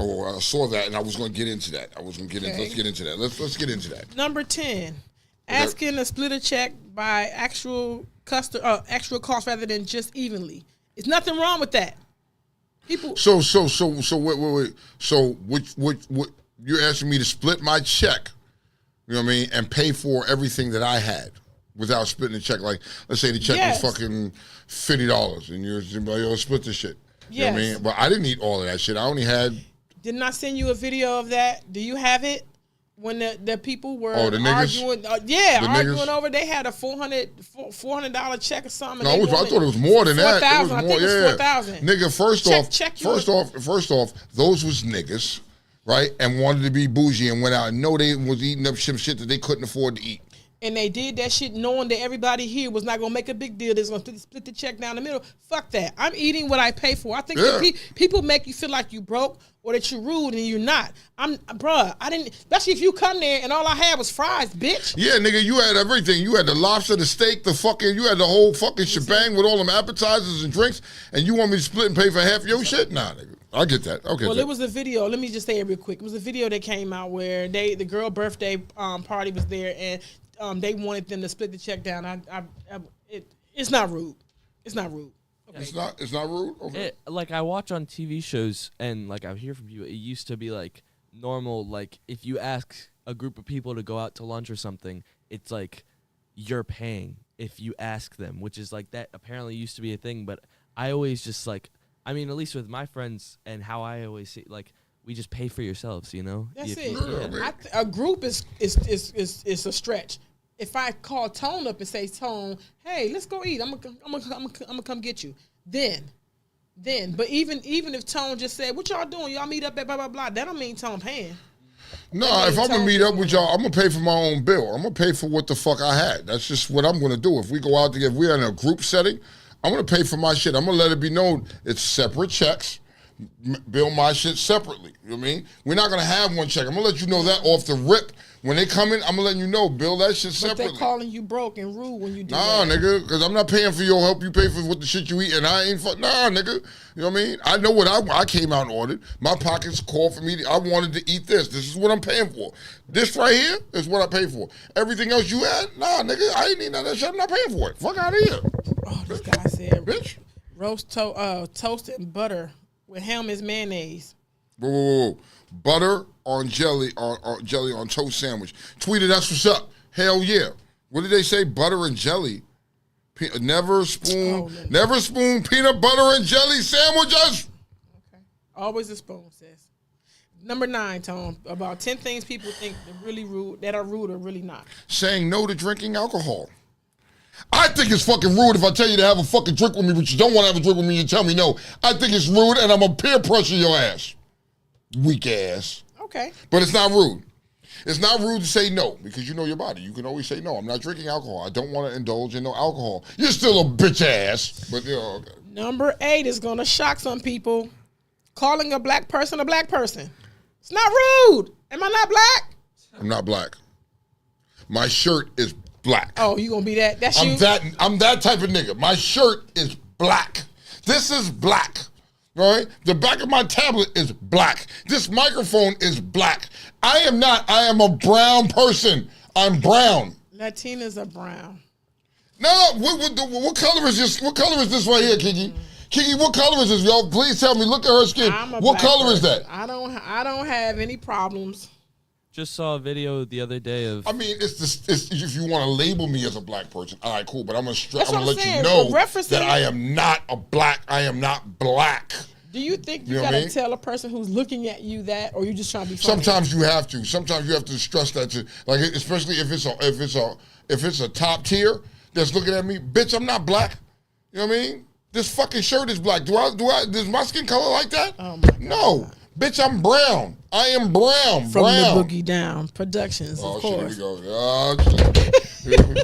Oh, I saw that, and I was going to get into that. Let's get into that. Let's get into that. Number 10, asking to split a check by actual cost rather than just evenly. There's nothing wrong with that. People. So wait. So what you're asking me to split my check? You know what I mean? And pay for everything that I had without splitting the check. Like, let's say the check was fucking $50 and you're like, yo, split the shit. You know what I mean? But I didn't eat all of that shit. I only had... Didn't I send you a video of that? Do you have it? When the people were the niggas? arguing. Arguing over, they had a $400 check or something. No, I thought it was more than that. It was more, I think it was 4,000. Nigga, first off, those was niggas. Right, and wanted to be bougie and went out and know they was eating up some shit that they couldn't afford to eat. And they did that shit knowing that everybody here was not going to make a big deal. They're going to split the check down the middle. Fuck that. I'm eating what I pay for. I think people make you feel like you broke or that you're rude and you're not. I didn't, especially if you come there and all I had was fries, bitch. Yeah, nigga, you had everything. You had the lobster, the steak, you had the whole fucking shebang with all them appetizers and drinks, and you want me to split and pay for half your shit? Nah, nigga. I get that. Okay. Well, it was a video. Let me just say it real quick. It was a video that came out where the girl birthday party was there, and they wanted them to split the check down. It's not rude. It's not rude. Okay. It's not rude. Okay. Like I watch on TV shows, and like I hear from you, it used to be like normal. Like if you ask a group of people to go out to lunch or something, it's like you're paying if you ask them, which is like that apparently used to be a thing. But I always just like. I mean, at least with my friends and how I always say, like, we just pay for yourselves, you know? That's it. Yeah. A group is a stretch. If I call Tone up and say, Tone, hey, let's go eat. I'm gonna come get you. Then. But even if Tone just said, what y'all doing? Y'all meet up at blah, blah, blah. That don't mean Tone paying. No, if I'm going to meet up with y'all, I'm going to pay for my own bill. I'm going to pay for what the fuck I had. That's just what I'm going to do. If we go out together, if we're in a group setting, I'm going to pay for my shit. I'm going to let it be known it's separate checks. Bill my shit separately. You know what I mean? We're not going to have one check. I'm going to let you know that off the rip. When they come in, I'm going to let you know, bill that shit separately. But they calling you broke and rude when you do that. Nah, nigga, because I'm not paying for your help. You pay for what the shit you eat, and I ain't nah, nigga. You know what I mean? I know what I came out and ordered. My pockets called for me. I wanted to eat this. This is what I'm paying for. This right here is what I pay for. Everything else you had, nah, nigga, I ain't need none of that shit. I'm not paying for it. Fuck out of here. Oh, this guy said, bitch. Roast toast and butter with Hellmann's mayonnaise. Whoa. Butter on jelly on toast sandwich. Tweeted, that's what's up. Hell yeah. What did they say? Butter and jelly. Never spoon peanut butter and jelly sandwiches. Okay. Always a spoon, sis. Number 9, Tom. About 10 things people think that are rude or really not. Saying no to drinking alcohol. I think it's fucking rude if I tell you to have a fucking drink with me, but you don't want to have a drink with me, you tell me no. I think it's rude, and I'm going to peer pressure your ass. Weak ass. Okay. But it's not rude. It's not rude to say no, because you know your body. You can always say no. I'm not drinking alcohol. I don't want to indulge in no alcohol. You're still a bitch ass. But, okay. Number 8 is going to shock some people. Calling a black person a black person. It's not rude. Am I not black? I'm not black. My shirt is black. Oh, you gonna be that? That's you? I'm that type of nigga. My shirt is black. This is black. Right? The back of my tablet is black. This microphone is black. I am not. I am a brown person. I'm brown. Latinas are brown. No, what color is this? What color is this right here, Kiki? Kiki, what color is this, y'all? Please tell me. Look at her skin. What color is that? I don't have any problems. Just saw a video the other day of. I mean, it's if you want to label me as a black person, all right, cool. But I'm gonna let saying. you know Referencing that I am not a black. I am not black. Do you think you gotta tell a person who's looking at you that, or you just trying to be funny? Sometimes you have to. Sometimes you have to stress that to, like, especially if it's a top tier that's looking at me. Bitch, I'm not black. You know what I mean? This fucking shirt is black. Does my skin color like that? Oh my God. No. Bitch, I'm brown. I am brown. From brown. the Boogie Down Productions, of course. Shit, here we go.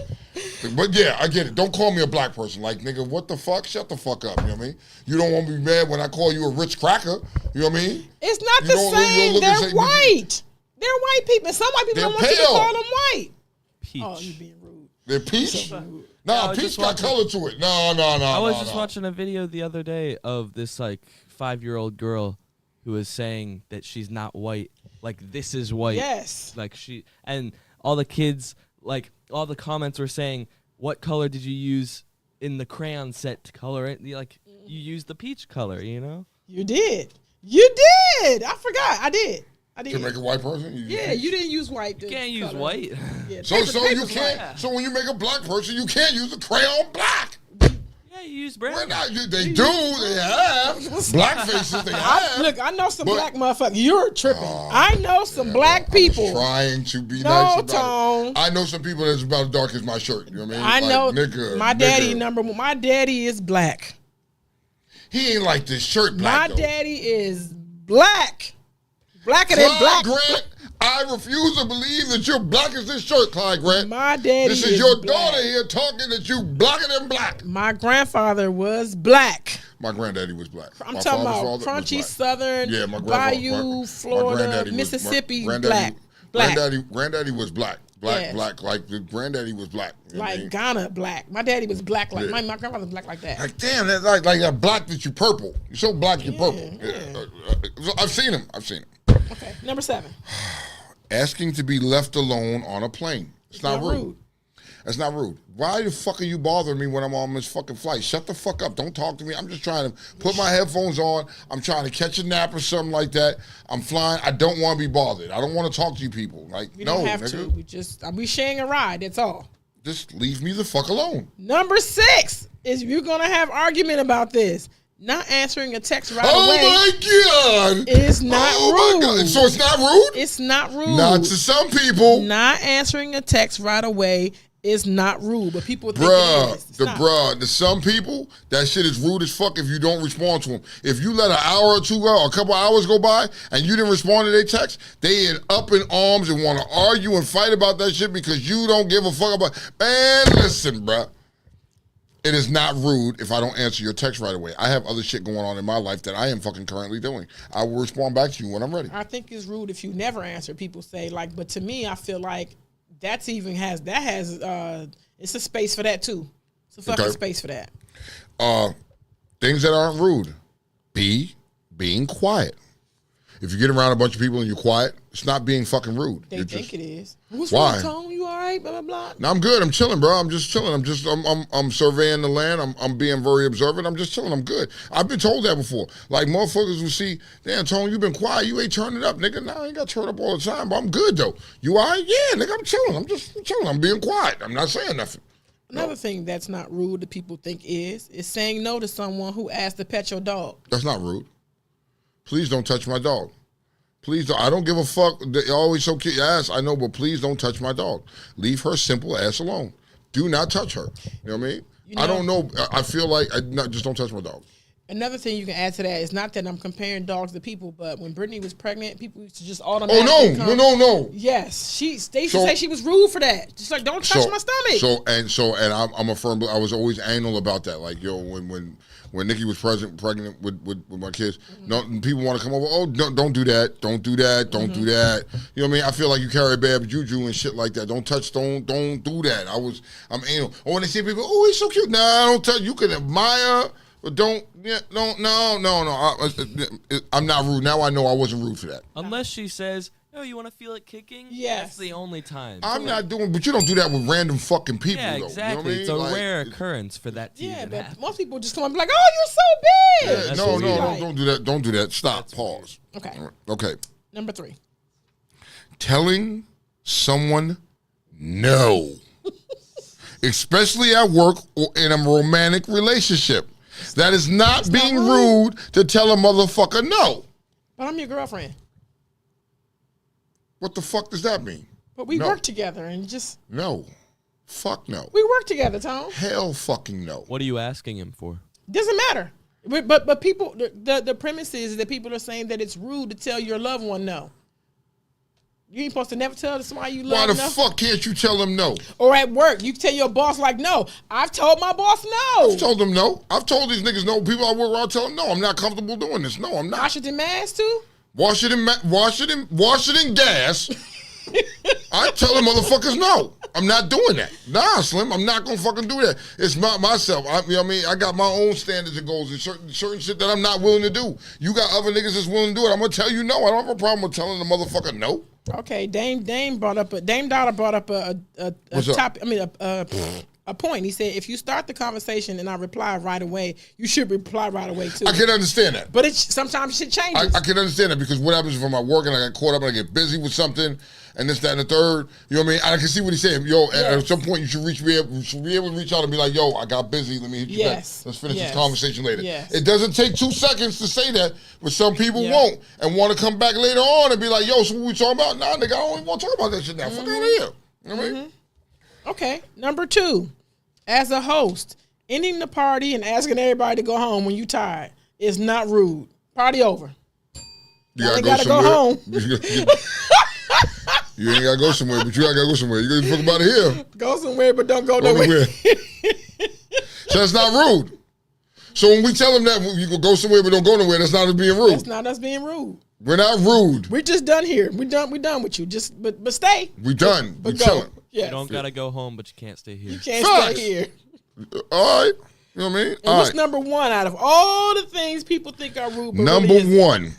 But yeah, I get it. Don't call me a black person. Like, nigga, what the fuck? Shut the fuck up. You know what I mean? You don't want me mad when I call you a rich cracker. You know what I mean? It's not the same. They're white. They're white people. Some white people don't want you to call them white. Peach. Oh, you being rude. They're peach? So Nah, peach got color to it. No. I was just watching a video the other day of this, like, 5-year-old girl who was saying that she's not white. Like, this is white. Yes. Like, and all the kids, like, all the comments were saying, what color did you use in the crayon set to color it? Like, you used the peach color, you know? You did. You did. I forgot. I did. To make a white person? You didn't use white. You can't use white. Yeah, so you can't. White. So when you make a black person, you can't use the crayon black. Yeah, you use brown. They have. Black faces, they have. Look, I know some black motherfuckers. You're tripping. I know some black people. Trying to be nice about Tone. it. I know some people that's about as dark as my shirt. You know what I mean? I know. Nigga, my daddy, number one. My daddy is black. He ain't like this shirt black, My daddy is black. Blacker than black. Grant, I refuse to believe that you're black as this shirt, Clyde Grant. My daddy This is your black. daughter here talking that you blacker than black. My grandfather was black. My granddaddy was black. I'm talking about crunchy Southern, Bayou, Florida, Mississippi, black. Granddaddy was black. Black. Like the granddaddy was black. Like Ghana black. My daddy was black like my grandfather was black like that. Like, damn, that's like that black that you purple. You're so black you're purple. Yeah. I've seen him. Okay, number 7. Asking to be left alone on a plane. It's not rude. That's not rude. Why the fuck are you bothering me when I'm on this fucking flight? Shut the fuck up. Don't talk to me. I'm just trying to put my headphones on. I'm trying to catch a nap or something like that. I'm flying. I don't want to be bothered. I don't want to talk to you people. Like, we don't have nigga. to. We sharing a ride. That's all. Just leave me the fuck alone. Number 6 is you're going to have argument about this. Not answering a text right away. Oh my God! Is not rude. My God. So it's not rude? It's not rude. Not to some people. Not answering a text right away is not rude, but people think it is. To some people, that shit is rude as fuck if you don't respond to them. If you let an hour or two go, or a couple hours go by, and you didn't respond to their text, they end up in arms and want to argue and fight about that shit because you don't give a fuck about. Man, listen, bruh. It is not rude if I don't answer your text right away. I have other shit going on in my life that I am fucking currently doing. I will respond back to you when I'm ready. I think it's rude if you never answer. People say like, but to me, I feel like it's a space for that too. It's a fucking space for that. Things that aren't rude. Being quiet. If you get around a bunch of people and you're quiet, it's not being fucking rude. They think it is. What's why? wrong, Tone? You all right? Blah, blah, blah. No, I'm good. I'm chilling, bro. I'm just chilling. I'm surveying the land. I'm being very observant. I'm just chilling. I'm good. I've been told that before. Like, motherfuckers will see, damn, Tone, you been quiet. You ain't turning up, nigga. Nah, I ain't got to turn up all the time, but I'm good, though. You all right? Yeah, nigga, I'm chilling. I'm just chilling. I'm being quiet. I'm not saying nothing. Another thing that's not rude that people think is saying no to someone who asked to pet your dog. That's not rude. Please don't touch my dog. Please don't. I don't give a fuck. They always so cute. Yes, I know, but please don't touch my dog. Leave her simple ass alone. Do not touch her. You know what I mean? I don't know. I feel like just don't touch my dog. Another thing you can add to that is not that I'm comparing dogs to people, but when Brittany was pregnant, people used to just automatically no. Yes, they used to say she was rude for that. Just like, don't touch my stomach. And I'm a firm. I was always anal about that. Like, yo, when Nikki was pregnant with my kids, no, people want to come over. Oh, don't do that. Don't do that. Don't do that. You know what I mean? I feel like you carry bad juju and shit like that. Don't touch. Don't do that. I'm anal. Oh, when they see people, oh, he's so cute. Nah, I don't touch. You can admire But don't, yeah, no. I'm not rude. Now I know I wasn't rude for that. Unless she says, "Oh, you want to feel it kicking?" Yes. That's the only time. I'm not doing, but you don't do that with random fucking people, Yeah, though. exactly. You know what I mean? It's a rare occurrence for that to Yeah, even but happen. most people just come up and be like, "Oh, you're so big." Yeah, that's no, weird. don't do that. Don't do that. Stop. Pause. Okay. Okay. Number 3. Telling someone no, especially at work or in a romantic relationship. That is not being rude to tell a motherfucker no. But I'm your girlfriend. What the fuck does that mean? But we No. work together and just No. Fuck no. we work together, Tom. Hell fucking no. What are you asking him for? Doesn't matter. But people, the premise is that people are saying that it's rude to tell your loved one no. You ain't supposed to never tell somebody you Why love the no. fuck can't you tell them no? Or at work, you tell your boss like, "No, I've told my boss no." I've told them no. I've told these niggas no. People I work around tell them no. I'm not comfortable doing this. No, I'm not. Washington Mass too. Wash it in gas. I tell them motherfuckers no. I'm not doing that. Nah, Slim, I'm not gonna fucking do that. It's not myself. You know what I mean? I got my own standards and goals and certain shit that I'm not willing to do. You got other niggas that's willing to do it. I'm gonna tell you no. I don't have a problem with telling the motherfucker no. Okay, Dame Dollar brought up a What's up? topic. I mean a point. He said if you start the conversation and I reply right away, you should reply right away too. I can understand that. But sometimes shit changes. I can understand that because what happens if I'm at work and I get caught up and I get busy with something and this, that, and the third. You know what I mean? I can see what he's saying. Yo, at some point you should be able to reach out and be like, yo, I got busy. Let me hit you back. Let's finish this conversation later. Yes. It doesn't take 2 seconds to say that, but some people Yeah. won't and want to come back later on and be like, yo, so what we talking about? Nah, nigga, I don't even want to talk about that shit now. Fuck out of here. You know what I mean? Okay, number 2, as a host, ending the party and asking everybody to go home when you tired is not rude. Party over. You Now gotta they go gotta somewhere. go home. You ain't gotta go somewhere, but you gotta go somewhere. You gotta fuck about it here. Go somewhere, but don't go Go nowhere. nowhere. So that's not rude. So when we tell them that you can go somewhere but don't go nowhere, that's not us being rude. That's not us being rude. We're not rude. We're just done here. We done with you. Just but stay. We done. But We go. chilling. Yes. You don't gotta go home, but you can't stay here. You can't Facts. stay here. All right. You know what I mean? And All what's right. number 1 out of all the things people think are rude? But Number really isn't? 1.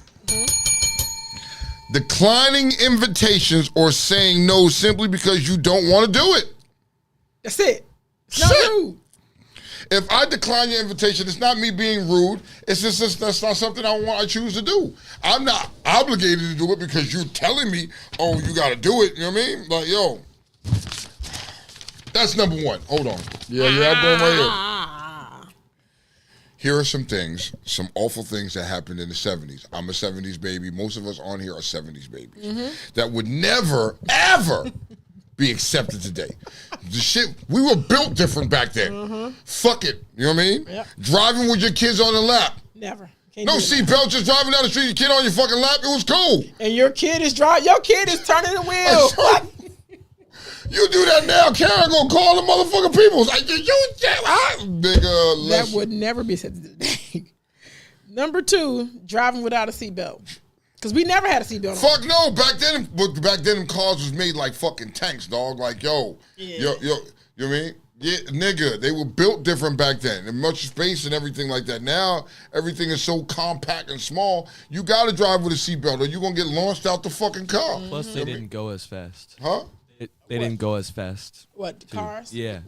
Declining invitations or saying no simply because you don't want to do it. That's it. It's not Shit. rude. If I decline your invitation, it's not me being rude. It's just that's not something I choose to do. I'm not obligated to do it because you're telling me, oh, you got to do it. You know what I mean? Like, yo, that's number 1. Hold on. Yeah, I'm going right here. Here are some things, some awful things that happened in the 70s. I'm a 70s baby. Most of us on here are 70s babies. That would never, ever be accepted today. The shit, we were built different back then. Fuck it. You know what I mean? Yep. Driving with your kids on the lap. Never. Can't No do that. seatbelt, just driving down the street, your kid on your fucking lap. It was cool. And your kid is turning the wheel. You do that now, Karen gonna call the motherfucking people. Like, nigga, That would never be accepted today. Number 2, driving without a seatbelt. Because we never had a seatbelt on. Fuck no. Back then, them cars was made like fucking tanks, dog. Like, yo, you know what I mean? Yeah, nigga, they were built different back then. And much space and everything like that. Now, everything is so compact and small, you gotta drive with a seatbelt or you're gonna get launched out the fucking car. Plus, they didn't go as fast. Huh? They didn't go as fast. What, cars? Yeah.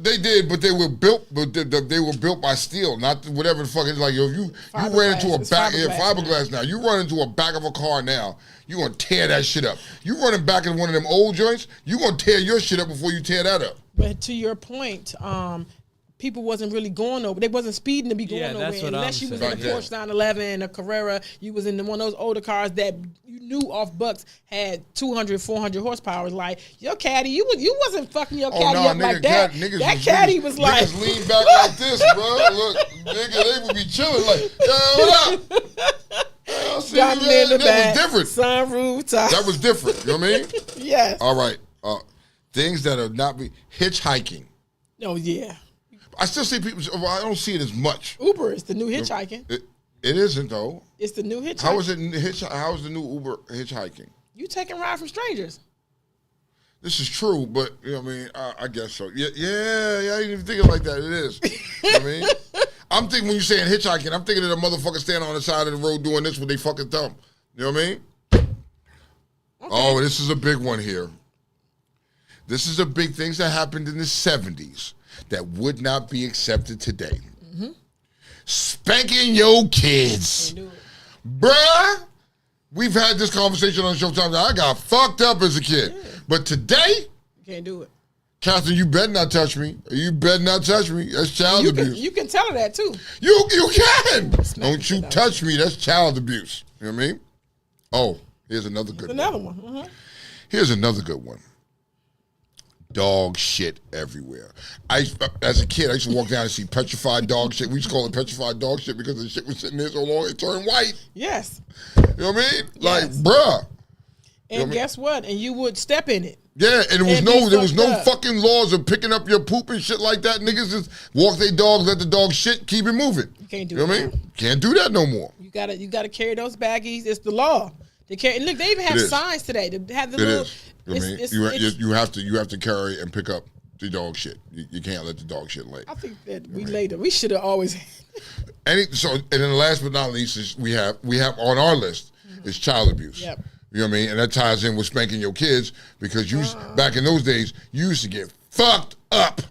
They did, but they were built. But they were built by steel, not whatever the fuck it's like. Yo, if you ran into a It's back, fiberglass fiberglass now. You run into a back of a car now, you gonna tear that shit up. You running back in one of them old joints, you gonna tear your shit up before you tear that up. But to your point, people wasn't really going over. They wasn't speeding to be going Yeah, nowhere. that's what Unless I'm you was saying. in a Porsche 911, a Carrera, you was in one of those older cars that you knew off bucks had 200, 400 horsepower. Like, your caddy, you wasn't fucking your caddy up like that. That caddy was like... Niggas lean back like this, bro. Look, nigga, they would be chilling like, yo, what up? Got me in the back, That was different. sunroof top. That was different. You know what I mean? Yes. All right. Things that are not hitchhiking. Oh, yeah. I still see people. I don't see it as much. Uber is the new hitchhiking. It isn't though. It's the new hitchhiking. How is it? How is the new Uber hitchhiking? You taking ride from strangers. this is true, but you know what I mean. I guess so. Yeah. I didn't even think it like that. It is. You know what I mean, I'm thinking when you're saying hitchhiking, I'm thinking of the motherfucker standing on the side of the road doing this with their fucking thumb. You know what I mean? Okay. Oh, this is a big one here. This is a big things that happened in the 70s that would not be accepted today. Mm-hmm. Spanking your kids. Bruh, we've had this conversation on Showtime. I got fucked up as a kid. Yeah. But today, you can't do it. Catherine, you better not touch me. You better not touch me. That's child abuse. You can tell her that too. You can. Don't you touch me. That's child abuse. You know what I mean? Oh, here's another good one. Another one. Mm-hmm. Here's another good one. Dog shit everywhere. As a kid, I used to walk down and see petrified dog shit. We used to call it petrified dog shit because the shit was sitting there so long it turned white. Yes. You know what I mean? Like, bruh. And guess what? And you would step in it. Yeah, and there was no fucking laws of picking up your poop and shit like that. Niggas just walk their dogs, let the dog shit, keep it moving. You can't do that. You know what I mean? Can't do that no more. You gotta carry those baggies. It's the law. They carry. Look, they even have signs today to have the little. You have to carry and pick up the dog shit. You can't let the dog shit lay. I think that we should have always. And then last but not least is we have on our list is child abuse. Yep. You know what I mean? And that ties in with spanking your kids because back in those days you used to get fucked up.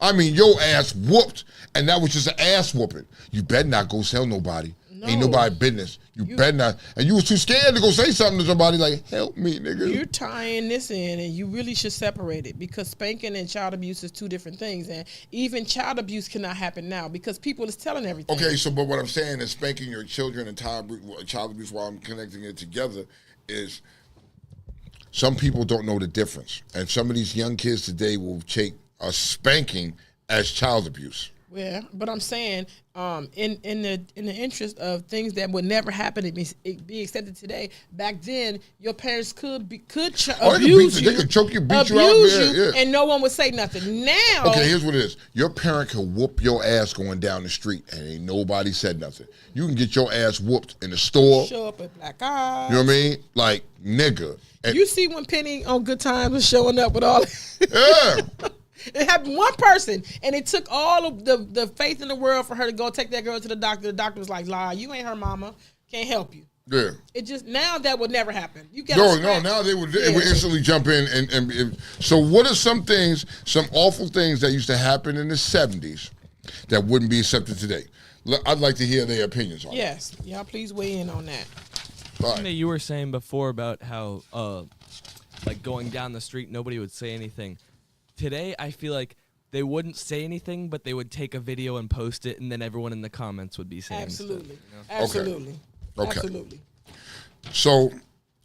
I mean, your ass whooped, and that was just an ass whooping. You better not go tell nobody. No. Ain't nobody business. You better not. And you was too scared to go say something to somebody like, help me, nigga. You're tying this in, and you really should separate it because spanking and child abuse is two different things. And even child abuse cannot happen now because people is telling everything. Okay, but what I'm saying is spanking your children and child abuse, while I'm connecting it together, is some people don't know the difference. And some of these young kids today will take a spanking as child abuse. Yeah, but I'm saying, in the interest of things that would never happen to be accepted today, back then your parents could abuse you. They could choke you, beat you out, and no one would say nothing. Now, okay, here's what it is: your parent can whoop your ass going down the street, and ain't nobody said nothing. You can get your ass whooped in the store. Show up with black eyes. You know what I mean? Like nigga. And you see when Penny on Good Times was showing up with all. Yeah. It happened one person, and it took all of the faith in the world for her to go take that girl to the doctor. The doctor was like, "Lie, you ain't her mama. Can't help you." Yeah. It just now that would never happen. You got no. Now they would instantly jump in and so what are some awful things that used to happen in the 70s that wouldn't be accepted today? I'd like to hear their opinions on it. Yes, y'all please weigh in on that. Right. You were saying before about how like going down the street, nobody would say anything. Today, I feel like they wouldn't say anything, but they would take a video and post it, and then everyone in the comments would be saying absolutely, stuff, you know? Absolutely, okay. Absolutely. So,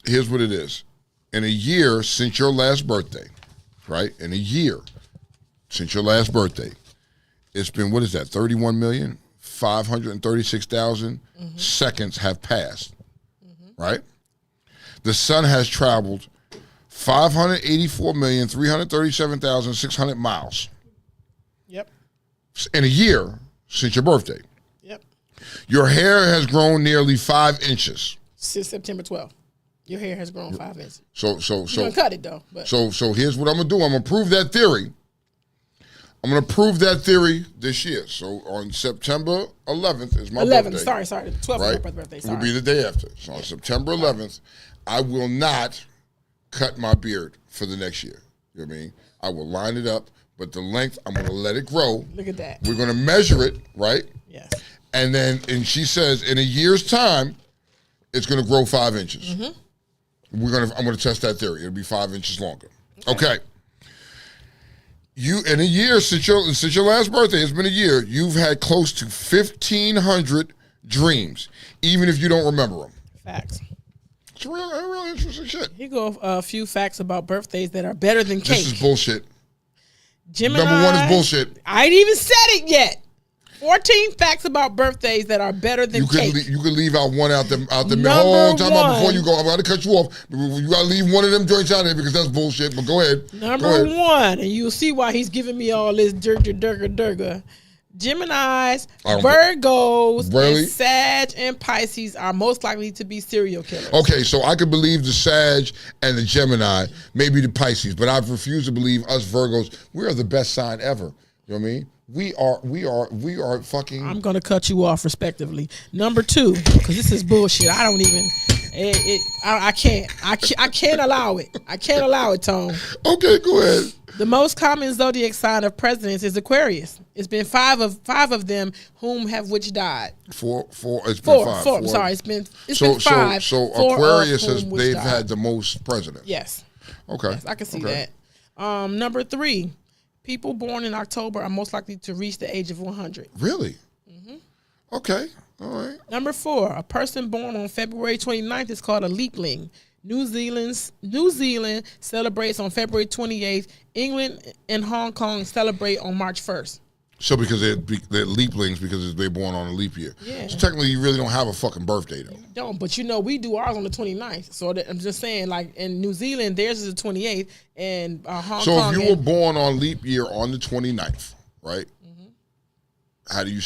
here's what it is: in a year since your last birthday, right? In a year since your last birthday, it's been 31,536,000 seconds have passed, right? The sun has traveled 584,337,600 miles. Yep. In a year since your birthday. Yep. Your hair has grown nearly 5 inches. Since September 12th. Your hair has grown 5 inches. So you're gonna cut it though. But. So here's what I'm gonna do. I'm gonna prove that theory. I'm gonna prove that theory this year. So on September 11th is my birthday. 11th. Sorry. 12th right? is my birthday. Sorry. It'll be the day after. So on September 11th, I will not cut my beard for the next year. You know what I mean? I will line it up, but the length, I'm going to let it grow. Look at that. We're going to measure it, right? Yes. And she says in a year's time, it's going to grow 5 inches. Mm-hmm. I'm going to test that theory. It'll be 5 inches longer. Okay. You, in a year since your last birthday, it's been a year, you've had close to 1,500 dreams, even if you don't remember them. Facts. It's real interesting shit. Here go a few facts about birthdays that are better than cake. This is bullshit. Gemini, Number 1 is bullshit. I ain't even said it yet. 14 facts about birthdays that are better than cake. You could leave out one out the Number whole time one. before you go. I'm about to cut you off. You got to leave one of them joints out there because that's bullshit. But go ahead. Number 1, and you'll see why he's giving me all this durga. Geminis, I don't- Virgos, Really? and Sag and Pisces are most likely to be serial killers. Okay, so I could believe the Sag and the Gemini, maybe the Pisces, but I refuse to believe us Virgos. We are the best sign ever. You know what I mean? We are fucking. I'm gonna cut you off respectively. Number 2, because this is bullshit. I don't even. I can't allow it. I can't allow it, Tone. Okay, go ahead. The most common zodiac sign of presidents is Aquarius. It's been five of them whom have which died. Four. It's been five. Four. I'm sorry. It's been five. So four Aquarius of has whom which they've died. had the most presidents. Yes. Okay. Yes, I can see Okay. that. Number 3, people born in October are most likely to reach the age of 100. Really? Mm-hmm. Okay. All right. Number 4, a person born on February 29th is called a leapling. New Zealand celebrates on February 28th. England and Hong Kong celebrate on March 1st. So because they're leaplings because they're born on a leap year. Yeah. So technically you really don't have a fucking birthday though. Don't, but we do ours on the 29th. So I'm just saying, like in New Zealand, theirs is the 28th, and Hong So Kong. if you were born on leap year on the 29th, right? Mm-hmm. How do you